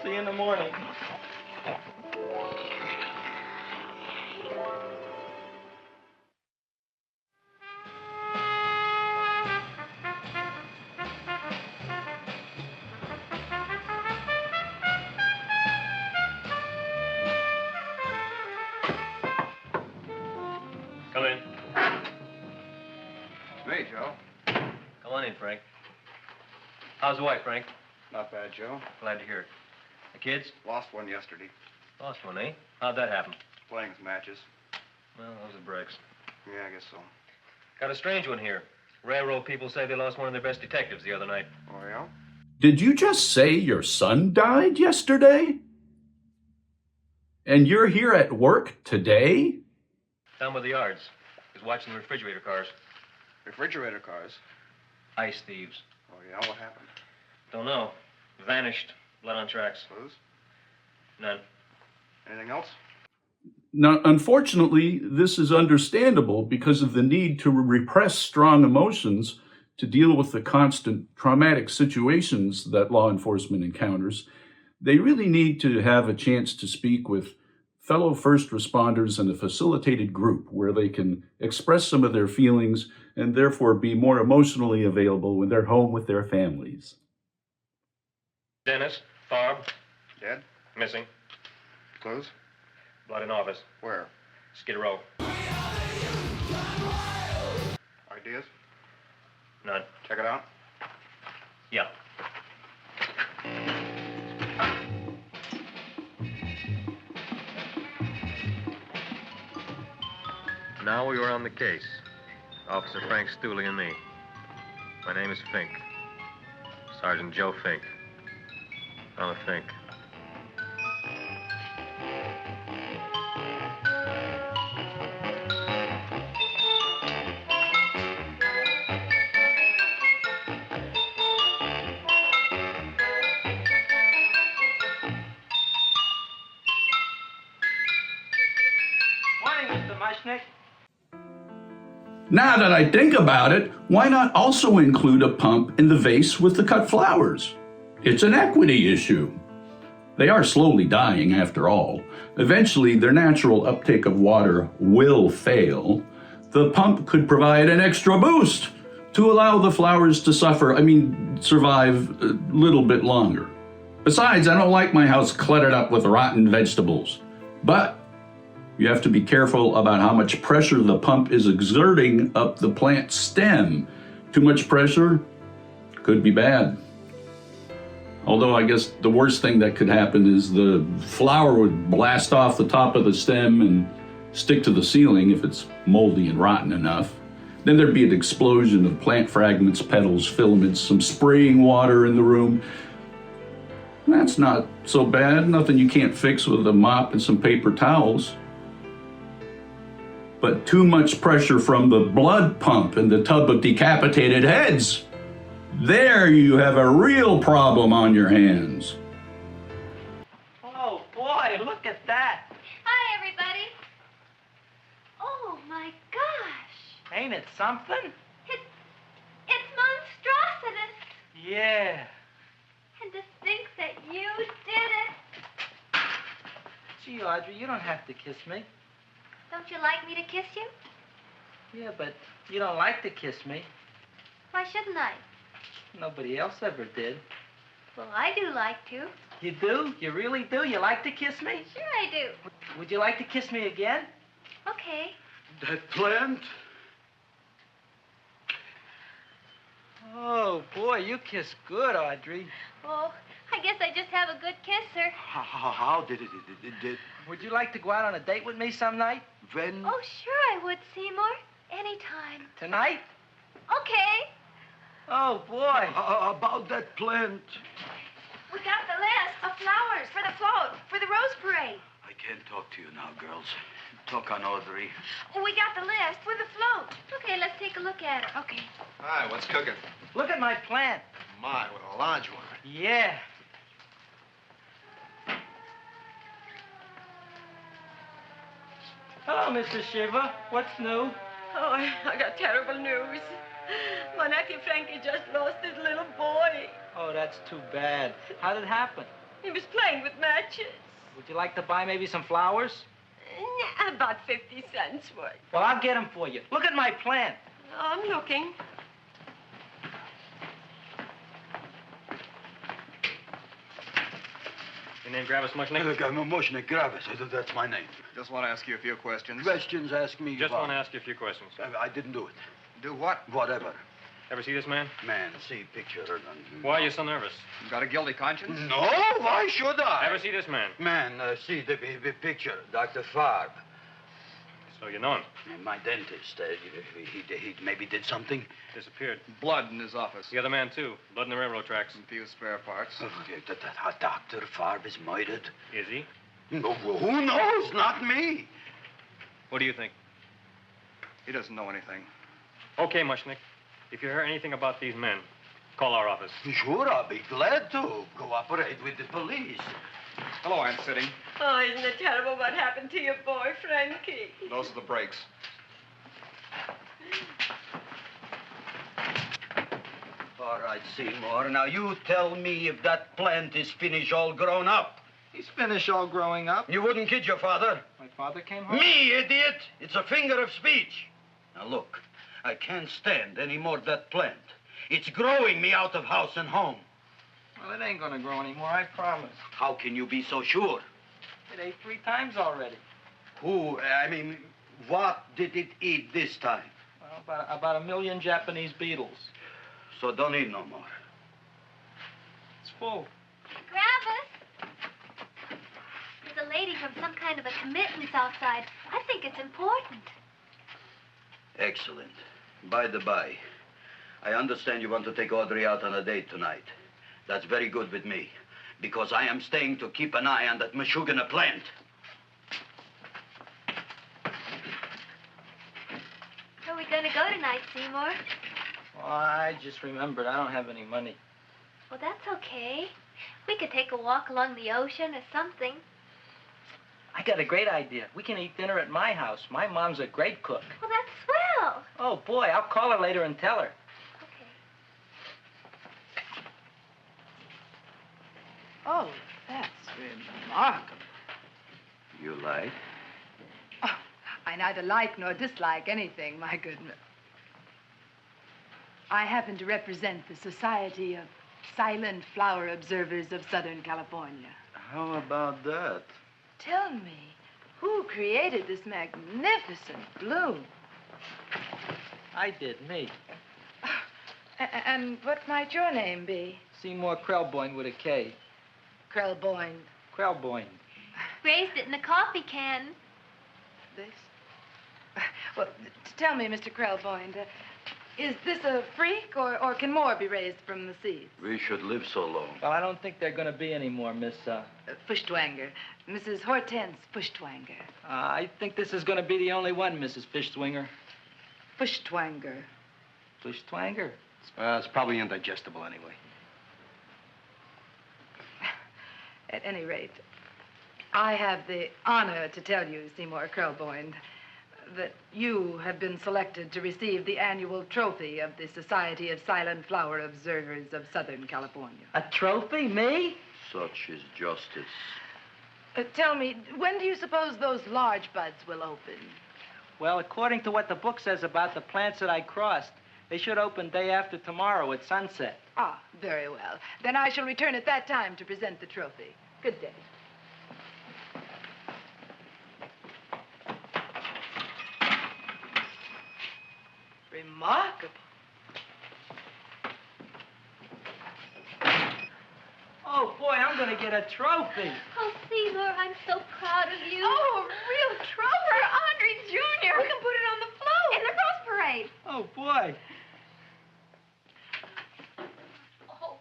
See you in the morning. Come in. Hey, Joe. Come on in, Frank. How's the wife, Frank? Not bad, Joe. Glad to hear it. The kids? Lost one yesterday. Lost one, eh? How'd that happen? Playing matches. Well, those are breaks. Yeah, I guess so. Got a strange one here. Railroad people say they lost one of their best detectives the other night. Oh, yeah? Did you just say your son died yesterday? And you're here at work today? Down by the yards. He's watching the refrigerator cars. Refrigerator cars? Ice thieves. Oh, yeah? What happened? Don't know. Vanished. Blood on tracks. Clues? None. Anything else? Now, unfortunately, this is understandable because of the need to repress strong emotions to deal with the constant traumatic situations that law enforcement encounters. They really need to have a chance to speak with fellow first responders in a facilitated group where they can express some of their feelings and therefore be more emotionally available when they're home with their families. Dennis, Barb. Dead? Missing. Clues? Blood in office. Where? Skid Row. Ideas? None. Check it out. Yeah. Now we were on the case. Officer Frank Stooley and me. My name is Fink. Sergeant Joe Fink. I'm a Fink. Morning, Mr. Mushnick. Now that I think about it, why not also include a pump in the vase with the cut flowers? It's an equity issue. They are slowly dying after all. Eventually, their natural uptake of water will fail. The pump could provide an extra boost to allow the flowers to survive a little bit longer. Besides, I don't like my house cluttered up with rotten vegetables. But you have to be careful about how much pressure the pump is exerting up the plant stem. Too much pressure could be bad. Although I guess the worst thing that could happen is the flower would blast off the top of the stem and stick to the ceiling if it's moldy and rotten enough. Then there'd be an explosion of plant fragments, petals, filaments, some spraying water in the room. That's not so bad, nothing you can't fix with a mop and some paper towels. But too much pressure from the blood pump and the tub of decapitated heads. There you have a real problem on your hands. Oh, boy, look at that. Hi, everybody. Oh, my gosh. Ain't it something? It's monstrosity. Yeah. And to think that you did it. Gee, Audrey, you don't have to kiss me. Don't you like me to kiss you? Yeah, but you don't like to kiss me. Why shouldn't I? Nobody else ever did. Well, I do like to. You do? You really do? You like to kiss me? Sure I do. Would you like to kiss me again? Okay. That plant? Oh, boy, you kiss good, Audrey. Oh, I guess I just have a good kisser. How did it? Would you like to go out on a date with me some night? When? Oh, sure I would, Seymour. Anytime. Tonight? Okay. Oh, boy. About that plant. We got the list of flowers for the float, for the Rose Parade. I can't talk to you now, girls. Talk on Audrey. We got the list for the float. Okay, let's take a look at it. Okay. Hi, what's cooking? Look at my plant. My, what a large one. Yeah. Hello, Mrs. Shiver. What's new? Oh, I got terrible news. My nephew Frankie just lost his little boy. Oh, that's too bad. How did it happen? He was playing with matches. Would you like to buy maybe some flowers? About 50 cents worth. Well, I'll get them for you. Look at my plant. I'm looking. Your name Gravis Mushnick? Look, I'm Mushnick Gravis. That's my name. Just want to ask you a few questions. Questions, ask me. Just want to ask you a few questions. I didn't do it. Do what? Whatever. Ever see this man? Man, see picture. Why are you so nervous? You got a guilty conscience? No, why should I? Ever see this man? Man, see the picture. Dr. Farb. So you know him? My dentist. He maybe did something. Disappeared. Blood in his office. The other man, too. Blood in the railroad tracks. And few spare parts. Dr. Farb is murdered. Is he? No, who knows? Not me. What do you think? He doesn't know anything. Okay, Mushnick. If you hear anything about these men, call our office. Sure, I'll be glad to cooperate with the police. Hello, Aunt Sitting. Oh, isn't it terrible what happened to your boy, Frankie? Those are the brakes. All right, Seymour. Now, you tell me if that plant is finished all grown up. He's finished all growing up. You wouldn't kid your father? My father came home. Me, idiot! It's a finger of speech. Now, look, I can't stand any more of that plant. It's growing me out of house and home. Well, it ain't gonna grow anymore, I promise. How can you be so sure? It ate 3 times already. What did it eat this time? Well, about 1 million Japanese beetles. So don't eat no more. It's full. Gravis! There's a lady from some kind of a committance outside. I think it's important. Excellent. By the by, I understand you want to take Audrey out on a date tonight. That's very good with me, because I am staying to keep an eye on that Meshuggah plant. Where are we going to go tonight, Seymour? Well, I just remembered I don't have any money. Well, that's okay. We could take a walk along the ocean or something. I got a great idea. We can eat dinner at my house. My mom's a great cook. Well, that's swell. Oh, boy, I'll call her later and tell her. Okay. Oh, that's remarkable. You like? Oh, I neither like nor dislike anything, my goodness. I happen to represent the Society of Silent Flower Observers of Southern California. How about that? Tell me, who created this magnificent bloom? I did, me. And what might your name be? Seymour Krelboyne with a K. Krelboyne. Krelboyne. Raised it in a coffee can. This? Well, tell me, Mr. Krelboyne, is this a freak, or can more be raised from the seeds? We should live so long. Well, I don't think they're going to be any more, Miss, Fuschtwanger. Mrs. Hortense Fuschtwanger. I think this is going to be the only one, Mrs. Fishswinger. Fuschtwanger. Fuschtwanger? It's probably indigestible anyway. At any rate, I have the honor to tell you, Seymour Krelboyne, that you have been selected to receive the annual trophy of the Society of Silent Flower Observers of Southern California. A trophy? Me? Such is justice. Tell me, when do you suppose those large buds will open? Well, according to what the book says about the plants that I crossed, they should open day after tomorrow at sunset. Ah, very well. Then I shall return at that time to present the trophy. Good day. Remarkable. Oh, boy, I'm going to get a trophy. Oh, Seymour, I'm so proud of you. Oh, a real trophy for Audrey Jr. We can put it on the float. In the Rose Parade. Oh, boy. Oh,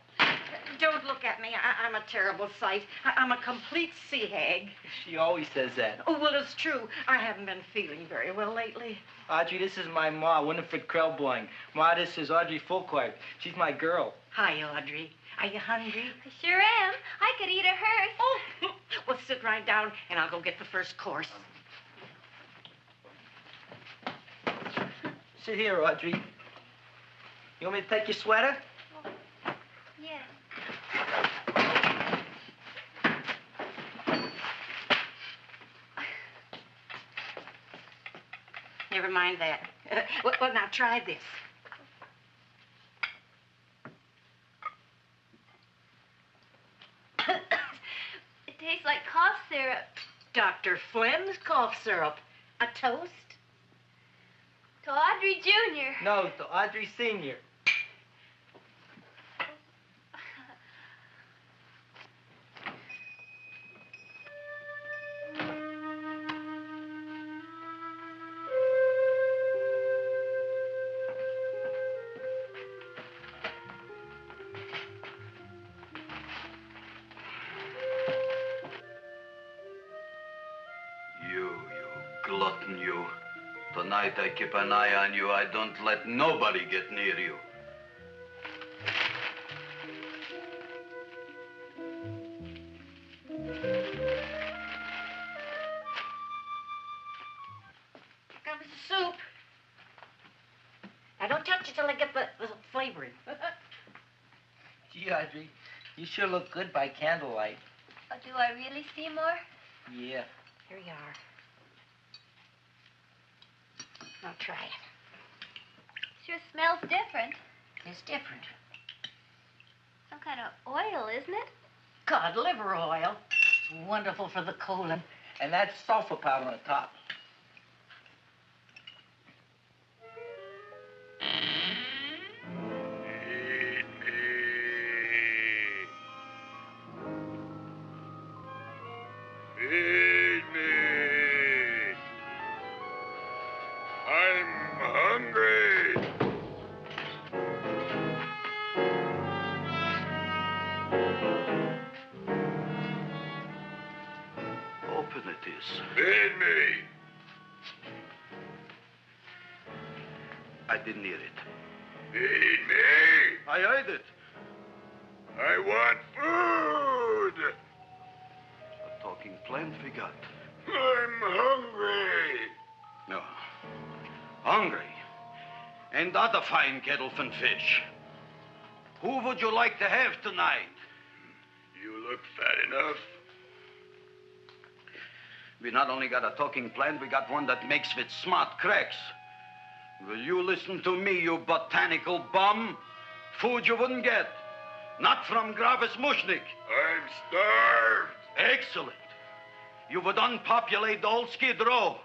don't look at me. I'm a terrible sight. I'm a complete sea hag. She always says that. Oh, well, it's true. I haven't been feeling very well lately. Audrey, this is my ma, Winifred Krelboyne. Ma, this is Audrey Fulcourt. She's my girl. Hi, Audrey. Are you hungry? I sure am. I could eat a hearse. Oh, well, sit right down, and I'll go get the first course. Sit here, Audrey. You want me to take your sweater? Yeah. Never mind that. Well, now try this. It tastes like cough syrup. Dr. Flynn's cough syrup. A toast? To Audrey Jr. No, to Audrey Sr. glutton, you. Tonight I keep an eye on you. I don't let nobody get near you. Comes the soup. Now, don't touch it till I get the flavoring. Gee, Audrey, you sure look good by candlelight. Oh, do I really, Seymour? Yeah. Here you are. Now, try it. Sure smells different. It's different. Some kind of oil, isn't it? Cod liver oil. It's wonderful for the colon. And that's sulfur powder on the top. Feed me. I'm hungry. Open it is. Feed me. I didn't hear it. Feed me. I heard it. I want food. A talking plant we got. I'm hungry. No. Hungry. Ain't that a fine kettle of fish? Who would you like to have tonight? You look fat enough. We not only got a talking plant, we got one that makes with smart cracks. Will you listen to me, you botanical bum? Food you wouldn't get. Not from Gravis Mushnik. I'm starved. Excellent. You would unpopulate the old Skid Row.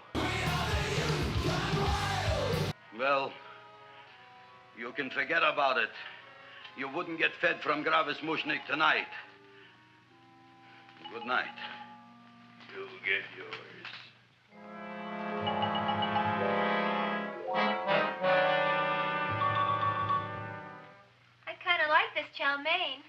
Well, you can forget about it. You wouldn't get fed from Gravis Mushnik tonight. Good night. You'll get yours. I kind of like this chow mein.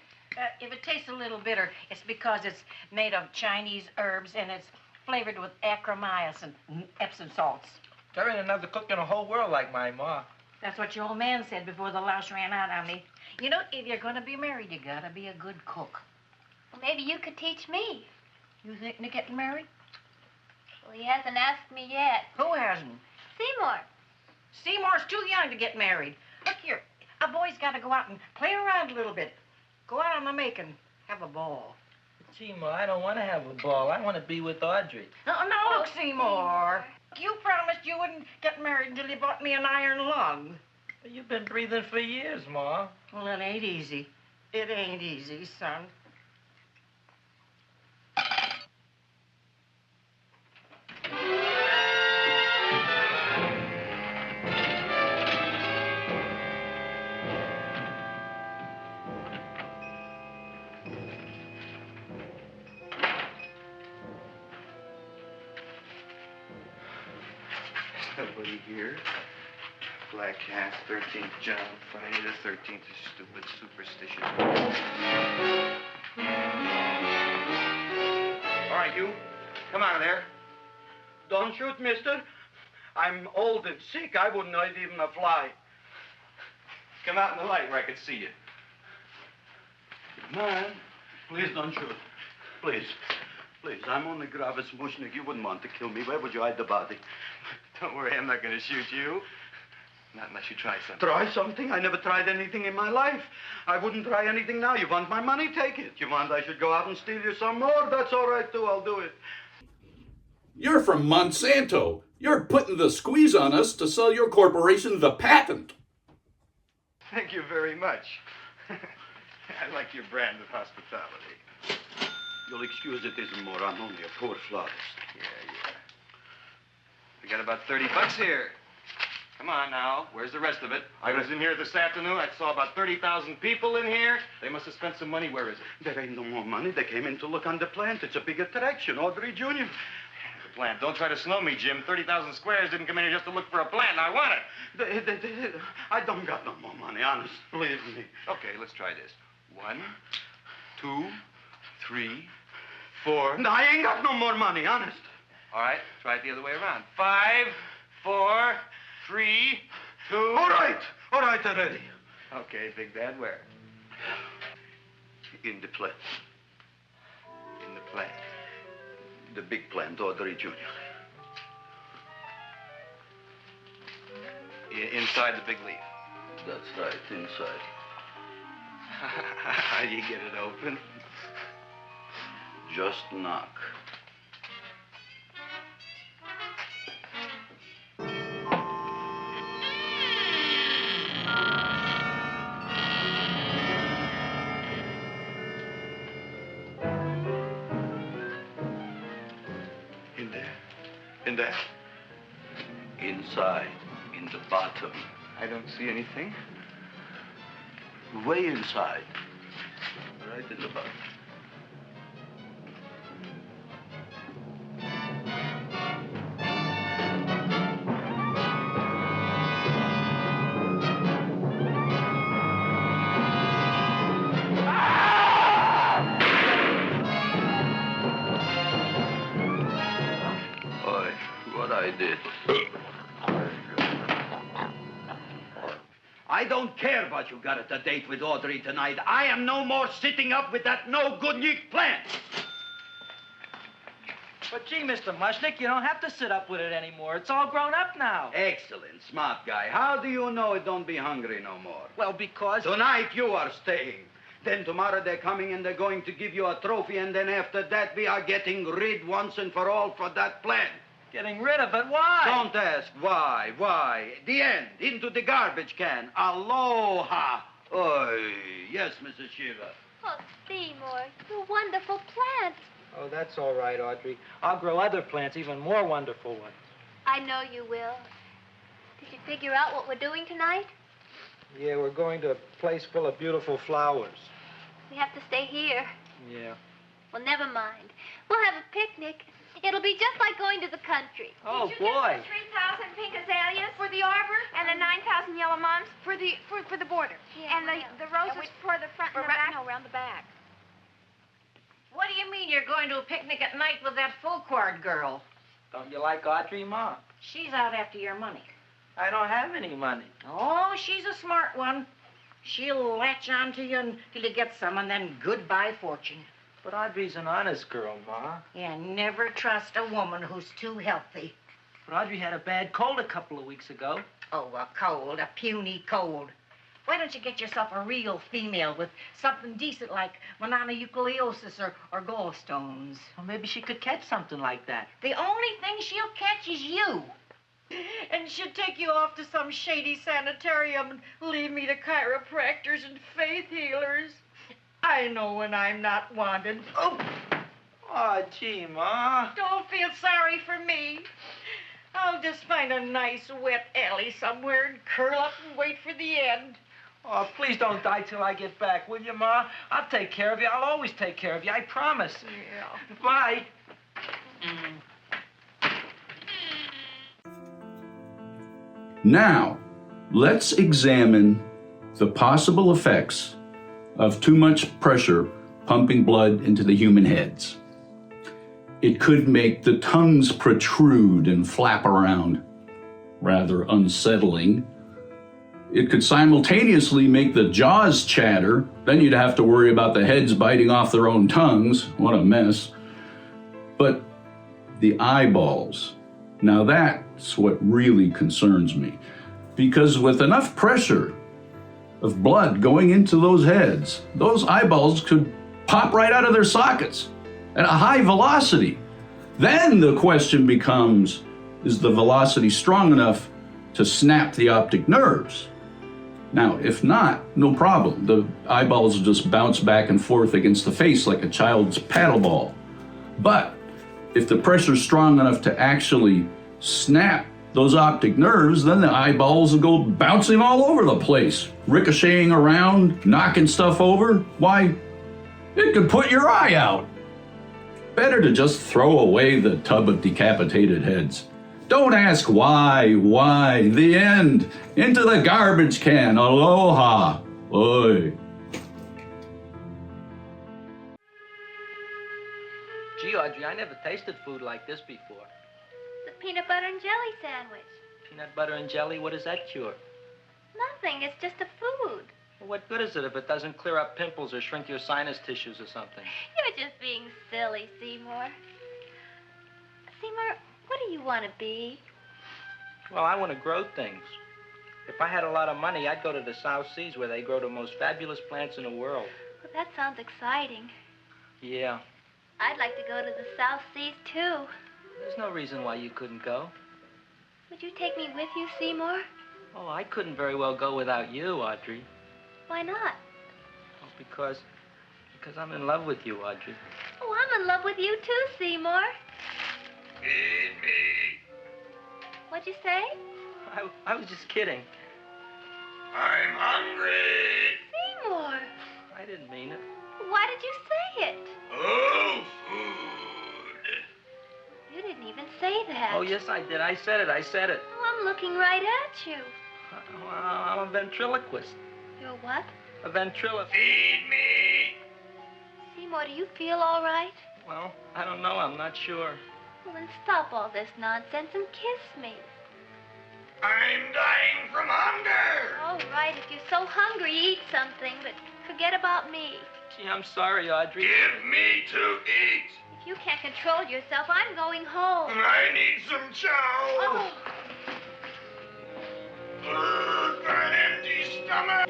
If it tastes a little bitter, it's because it's made of Chinese herbs and it's flavored with acromyas and Epsom salts. There ain't another cook in the whole world like my ma. That's what your old man said before the louse ran out on me. You know, if you're going to be married, you got to be a good cook. Well, maybe you could teach me. You thinking of getting married? Well, he hasn't asked me yet. Who hasn't? Seymour. Seymour's too young to get married. Look here, a boy's got to go out and play around a little bit. Go out on the make and have a ball. Seymour, I don't want to have a ball. I want to be with Audrey. No, look, Seymour. You promised you wouldn't get married until you bought me an iron lung. You've been breathing for years, Ma. Well, it ain't easy. It ain't easy, son. Nobody here. Black Cat, 13th John, Friday the 13th is stupid, superstitious. All right, you. Come out of there. Don't shoot, mister. I'm old and sick. I wouldn't hurt even a fly. Come out in the light where I can see you. Man, please don't shoot. Please. Please, I'm only Gravis Mushnik. You wouldn't want to kill me. Where would you hide the body? Don't worry, I'm not going to shoot you. Not unless you try something. Try something? I never tried anything in my life. I wouldn't try anything now. You want my money? Take it. You want I should go out and steal you some more? That's all right, too. I'll do it. You're from Monsanto. You're putting the squeeze on us to sell your corporation the patent. Thank you very much. I like your brand of hospitality. You'll excuse it isn't more. I'm only a poor flautist. Yeah. We got about $30 here. Come on now. Where's the rest of it? I was in here this afternoon. I saw about 30,000 people in here. They must have spent some money. Where is it? There ain't no more money. They came in to look on the plant. It's a big attraction. Audrey Jr. The plant. Don't try to snow me, Jim. 30,000 squares didn't come in here just to look for a plant. I want it. I don't got no more money, honest. Believe me. Okay, let's try this. 1, 2, 3, 4. No, I ain't got no more money, honest. All right, try it the other way around. 5, 4, 3, 2. All right already. Okay, Big Dad, where? In the plant. In the plant. The big plant, Audrey Jr. Inside the big leaf. That's right, inside. How do you get it open? Just knock. In there? Inside, in the bottom. I don't see anything. Way inside. Right in the bottom. I did. I don't care what you got at the date with Audrey tonight. I am no more sitting up with that no-good plant. But gee, Mr. Mushnick, you don't have to sit up with it anymore. It's all grown up now. Excellent, smart guy. How do you know it don't be hungry no more? Well, because... Tonight you are staying. Then tomorrow they're coming and they're going to give you a trophy, and then after that we are getting rid once and for all for that plant. Getting rid of it? Why? Don't ask why. Why? The end. Into the garbage can. Aloha. Oy. Yes, Mrs. Shiva. Oh, Seymour, you wonderful plant. Oh, that's all right, Audrey. I'll grow other plants, even more wonderful ones. I know you will. Did you figure out what we're doing tonight? Yeah, we're going to a place full of beautiful flowers. We have to stay here. Yeah. Well, never mind. We'll have a picnic. It'll be just like going to the country. Oh, Did you boy. get the 3,000 pink azaleas for the arbor and the 9,000 yellow mums for the border? Yeah, and the roses for the front and the back? No, around the back. What do you mean you're going to a picnic at night with that full-quart girl? Don't you like Audrey, Ma? She's out after your money. I don't have any money. Oh, she's a smart one. She'll latch on to you until you get some, and then goodbye fortune. But Audrey's an honest girl, Ma. Yeah, never trust a woman who's too healthy. But Audrey had a bad cold a couple of weeks ago. Oh, a cold, a puny cold. Why don't you get yourself a real female with something decent like mononucleosis or gallstones? Well, maybe she could catch something like that. The only thing she'll catch is you. And she'd take you off to some shady sanitarium and leave me to chiropractors and faith healers. I know when I'm not wanted. Oh, gee, Ma. Don't feel sorry for me. I'll just find a nice wet alley somewhere and curl up and wait for the end. Oh, please don't die till I get back, will you, Ma? I'll take care of you. I'll always take care of you. I promise. Yeah. Bye. Now, let's examine the possible effects of too much pressure pumping blood into the human heads. It could make the tongues protrude and flap around, rather unsettling. It could simultaneously make the jaws chatter. Then you'd have to worry about the heads biting off their own tongues. What a mess. But the eyeballs, now that's what really concerns me. Because with enough pressure of blood going into those heads, those eyeballs could pop right out of their sockets at a high velocity. Then the question becomes, is the velocity strong enough to snap the optic nerves? Now, if not, no problem. The eyeballs will just bounce back and forth against the face like a child's paddle ball. But if the pressure's strong enough to actually snap those optic nerves, then the eyeballs will go bouncing all over the place, ricocheting around, knocking stuff over. Why, it could put your eye out. Better to just throw away the tub of decapitated heads. Don't ask why, the end. Into the garbage can, aloha, oi. Gee, Audrey, I never tasted food like this before. The peanut butter and jelly sandwich. Peanut butter and jelly, what does that cure? Nothing. It's just a food. Well, what good is it if it doesn't clear up pimples or shrink your sinus tissues or something? You're just being silly, Seymour. Seymour, what do you want to be? Well, I want to grow things. If I had a lot of money, I'd go to the South Seas where they grow the most fabulous plants in the world. Well, that sounds exciting. Yeah. I'd like to go to the South Seas, too. There's no reason why you couldn't go. Would you take me with you, Seymour? Oh, I couldn't very well go without you, Audrey. Why not? Oh, because I'm in love with you, Audrey. Oh, I'm in love with you, too, Seymour. Feed me. What'd you say? I was just kidding. I'm hungry. Seymour. I didn't mean it. Why did you say it? Oh, food. You didn't even say that. Oh, yes, I did. I said it. Oh, I'm looking right at you. I'm a ventriloquist. You're what? A ventriloquist. Feed me. Seymour, do you feel all right? Well, I don't know. I'm not sure. Well, then stop all this nonsense and kiss me. I'm dying from hunger. All right, if you're so hungry, eat something, but forget about me. Gee, I'm sorry, Audrey. Give me to eat. If you can't control yourself, I'm going home. I need some chow. Oh. Got an empty stomach.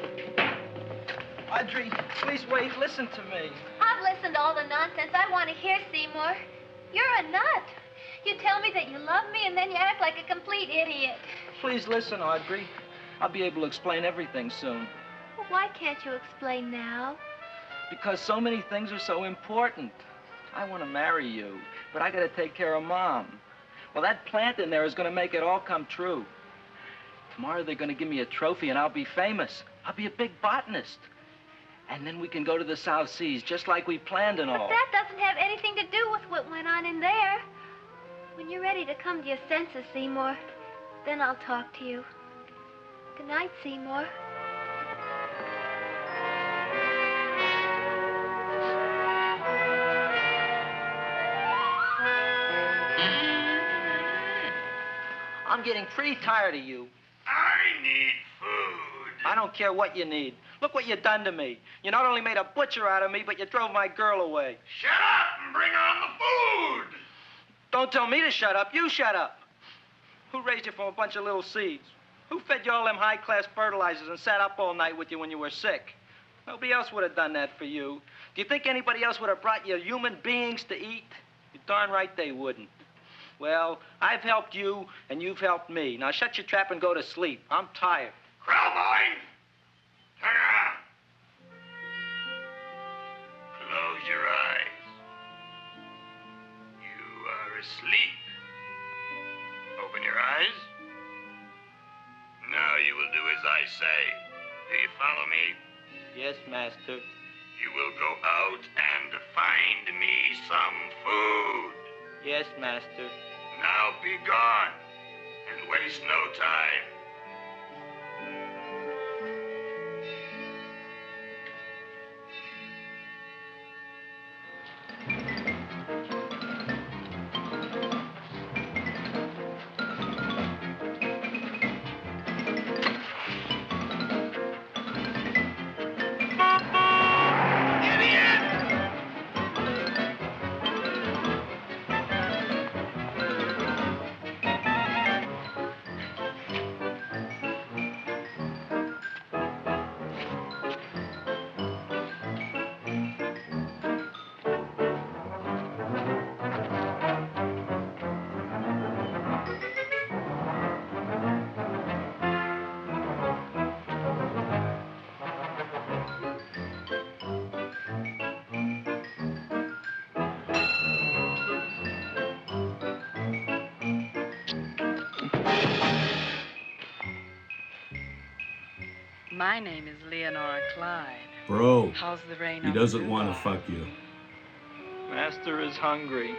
Audrey, please wait. Listen to me. I've listened to all the nonsense I want to hear, Seymour. You're a nut. You tell me that you love me, and then you act like a complete idiot. Please listen, Audrey. I'll be able to explain everything soon. Well, why can't you explain now? Because so many things are so important. I want to marry you, but I got to take care of Mom. Well, that plant in there is going to make it all come true. Tomorrow they're going to give me a trophy, and I'll be famous. I'll be a big botanist. And then we can go to the South Seas, just like we planned and all. But that doesn't have anything to do with what went on in there. When you're ready to come to your senses, Seymour, then I'll talk to you. Good night, Seymour. I'm getting pretty tired of you. I need food. I don't care what you need. Look what you done to me. You not only made a butcher out of me, but you drove my girl away. Shut up and bring on the food. Don't tell me to shut up. You shut up. Who raised you from a bunch of little seeds? Who fed you all them high-class fertilizers and sat up all night with you when you were sick? Nobody else would have done that for you. Do you think anybody else would have brought you human beings to eat? You're darn right they wouldn't. Well, I've helped you, and you've helped me. Now shut your trap and go to sleep. I'm tired. Krellboy, turn around. Close your eyes. You are asleep. Open your eyes. Now you will do as I say. Do you follow me? Yes, master. You will go out and find me some food. Yes, master. Now be gone and waste no time. My name is Leonora Clyde. Bro, How's the rain he on doesn't the want to Dubai? fuck you. Master is hungry.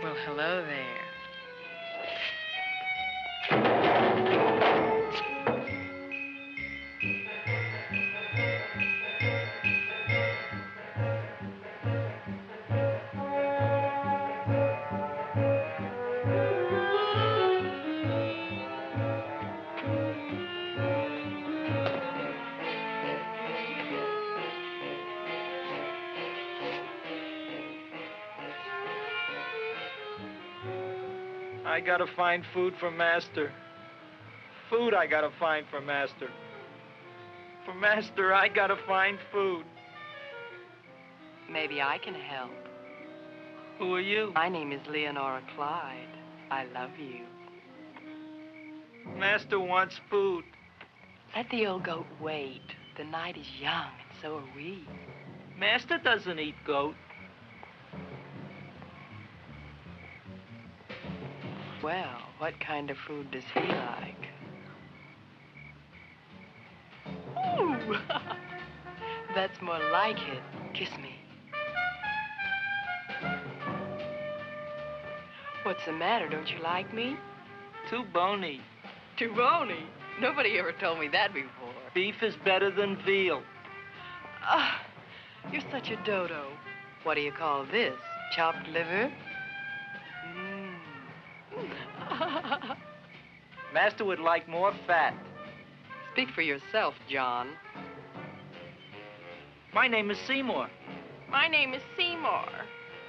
Well, hello there. I gotta find food for Master. Food I gotta find for Master. For Master, I gotta find food. Maybe I can help. Who are you? My name is Leonora Clyde. I love you. Master wants food. Let the old goat wait. The night is young, and so are we. Master doesn't eat goat. Well, what kind of food does he like? Ooh! That's more like it. Kiss me. What's the matter? Don't you like me? Too bony. Too bony? Nobody ever told me that before. Beef is better than veal. Ah, you're such a dodo. What do you call this? Chopped liver? Master would like more fat. Speak for yourself, John. My name is Seymour. My name is Seymour.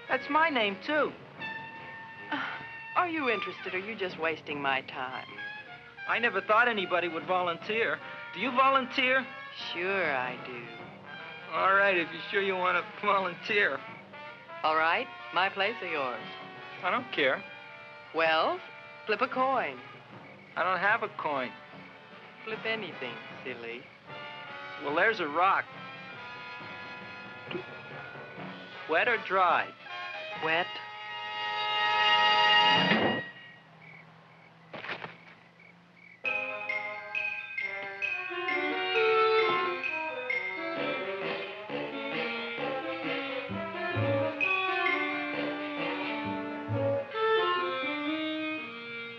That's my name, too. Are you interested, or are you just wasting my time? I never thought anybody would volunteer. Do you volunteer? Sure I do. All right, if you're sure you want to volunteer. All right, my place or yours? I don't care. Well, flip a coin. I don't have a coin. Flip anything, silly. Well, there's a rock. Wet or dry? Wet.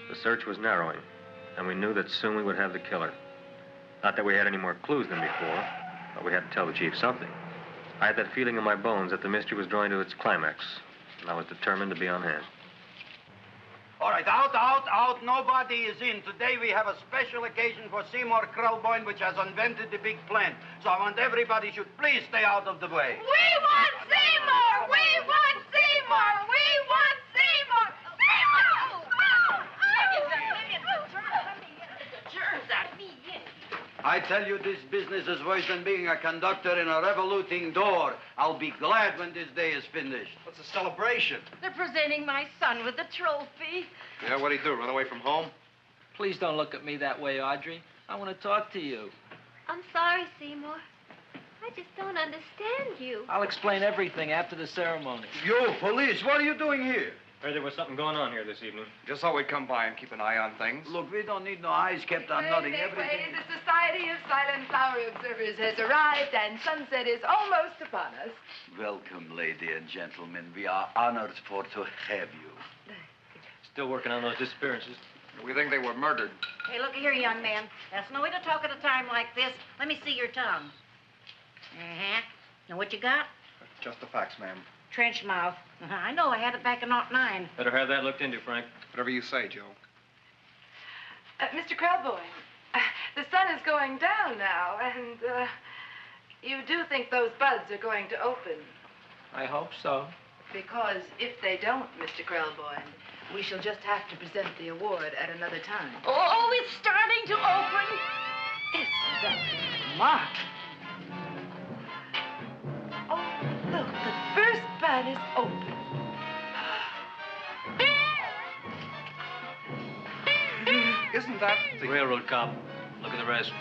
The search was narrowing, and we knew that soon we would have the killer. Not that we had any more clues than before, but we had to tell the chief something. I had that feeling in my bones that the mystery was drawing to its climax, and I was determined to be on hand. All right, out. Nobody is in. Today we have a special occasion for Seymour Krelboyne, which has invented the big plan. So I want everybody should please stay out of the way. We want Seymour! We want Seymour! We want Seymour! Seymour! I tell you, this business is worse than being a conductor in a revoluting door. I'll be glad when this day is finished. What's a celebration? They're presenting my son with a trophy. Yeah, what'd he do, run away from home? Please don't look at me that way, Audrey. I want to talk to you. I'm sorry, Seymour. I just don't understand you. I'll explain everything after the ceremony. You, police, what are you doing here? Heard there was something going on here this evening. Just thought we'd come by and keep an eye on things. Look, we don't need no eyes kept on nothing. Everything. The Society of Silent Flower Observers has arrived, and sunset is almost upon us. Welcome, lady and gentlemen. We are honored for to have you. Still working on those disappearances. We think they were murdered. Hey, look here, young man. That's no way to talk at a time like this. Let me see your tongue. Uh-huh. And what you got? Just the facts, ma'am. Trench mouth. I know. I had it back in '09. Better have that looked into, Frank. Whatever you say, Joe. Mr. Krelboyne, the sun is going down now, and you do think those buds are going to open? I hope so. Because if they don't, Mr. Krelboyne, we shall just have to present the award at another time. Oh, it's starting to open. Isn't that smart? Oh, look, the first bud is open. Isn't that the... Railroad cop. Look at the rest.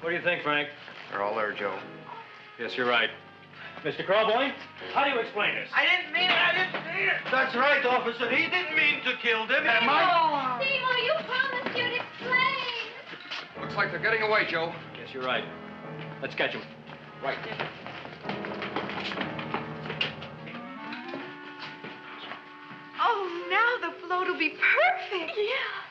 What do you think, Frank? They're all there, Joe. Yes, you're right. Mr. Krelboyne, how do you explain this? I didn't mean it. That's right, officer. He didn't mean to kill them. Am I? Seymour, you promised you'd explain. Looks like they're getting away, Joe. Yes, you're right. Let's catch him. Right. Oh, now the float will be perfect. Yeah.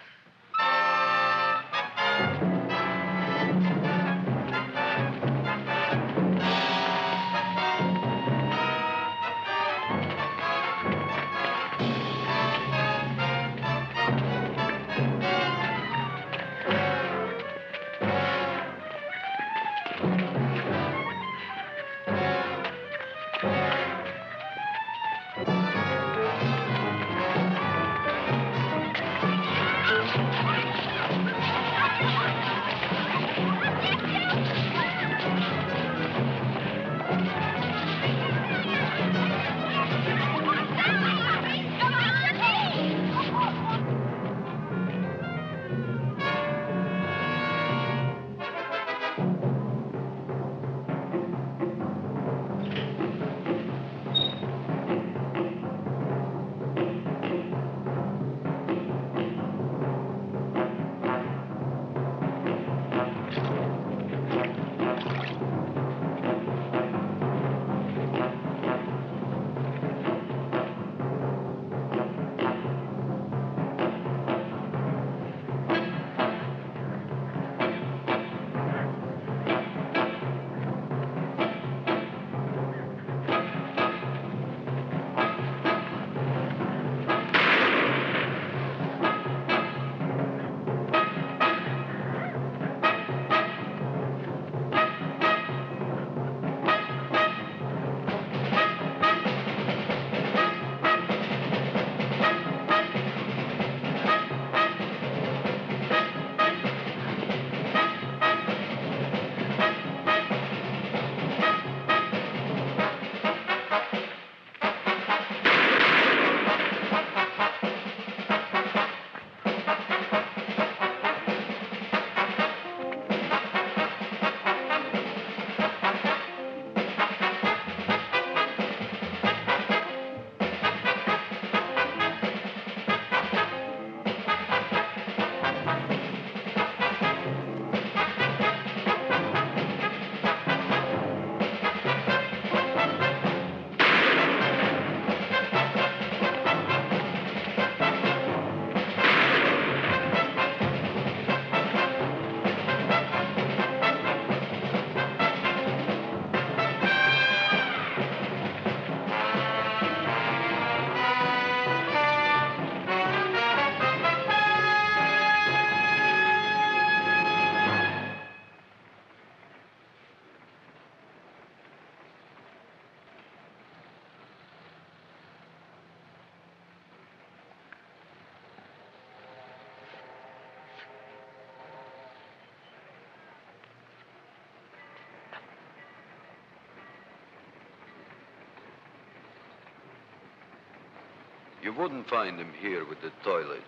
You wouldn't find him here with the toilets.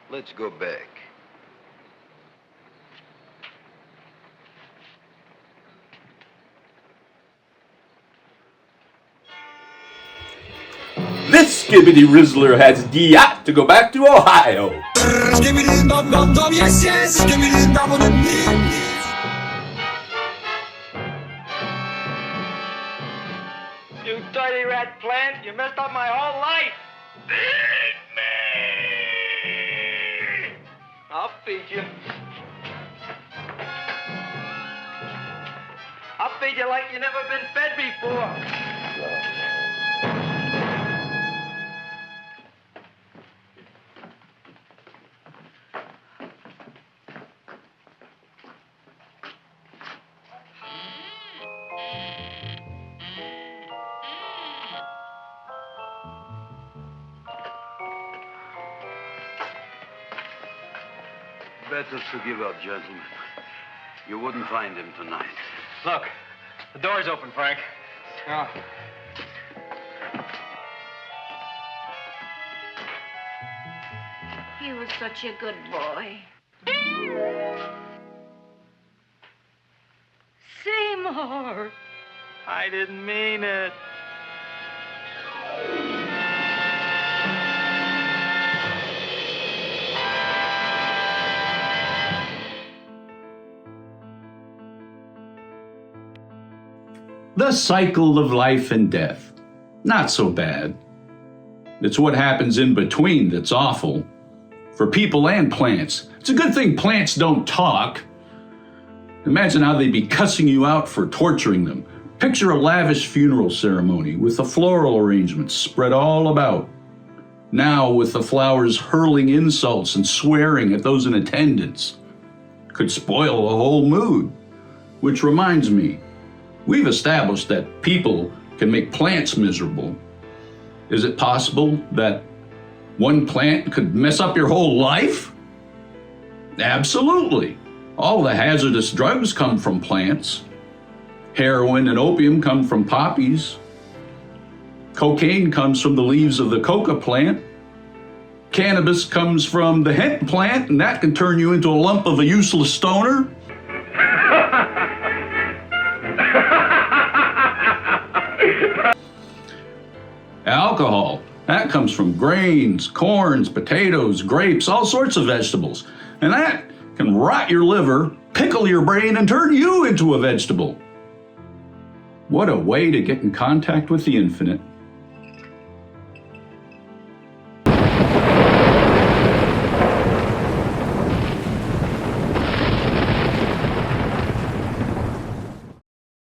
Let's go back. This Skibbity Rizzler has got to go back to Ohio. Yes, yes, You dirty rat plant, you messed up my whole life. I'll feed you. I'll feed you like you've never been fed before. Better to give up, gentlemen. You wouldn't find him tonight. Look, the door's open, Frank. Oh. He was such a good boy. Seymour! I didn't mean it. The cycle of life and death. Not so bad. It's what happens in between that's awful. For people and plants. It's a good thing plants don't talk. Imagine how they'd be cussing you out for torturing them. Picture a lavish funeral ceremony with the floral arrangements spread all about. Now with the flowers hurling insults and swearing at those in attendance. Could spoil the whole mood. Which reminds me, we've established that people can make plants miserable. Is it possible that one plant could mess up your whole life? Absolutely. All the hazardous drugs come from plants. Heroin and opium come from poppies. Cocaine comes from the leaves of the coca plant. Cannabis comes from the hemp plant, and that can turn you into a lump of a useless stoner. Alcohol, that comes from grains, corns, potatoes, grapes, all sorts of vegetables. And that can rot your liver, pickle your brain, and turn you into a vegetable. What a way to get in contact with the infinite.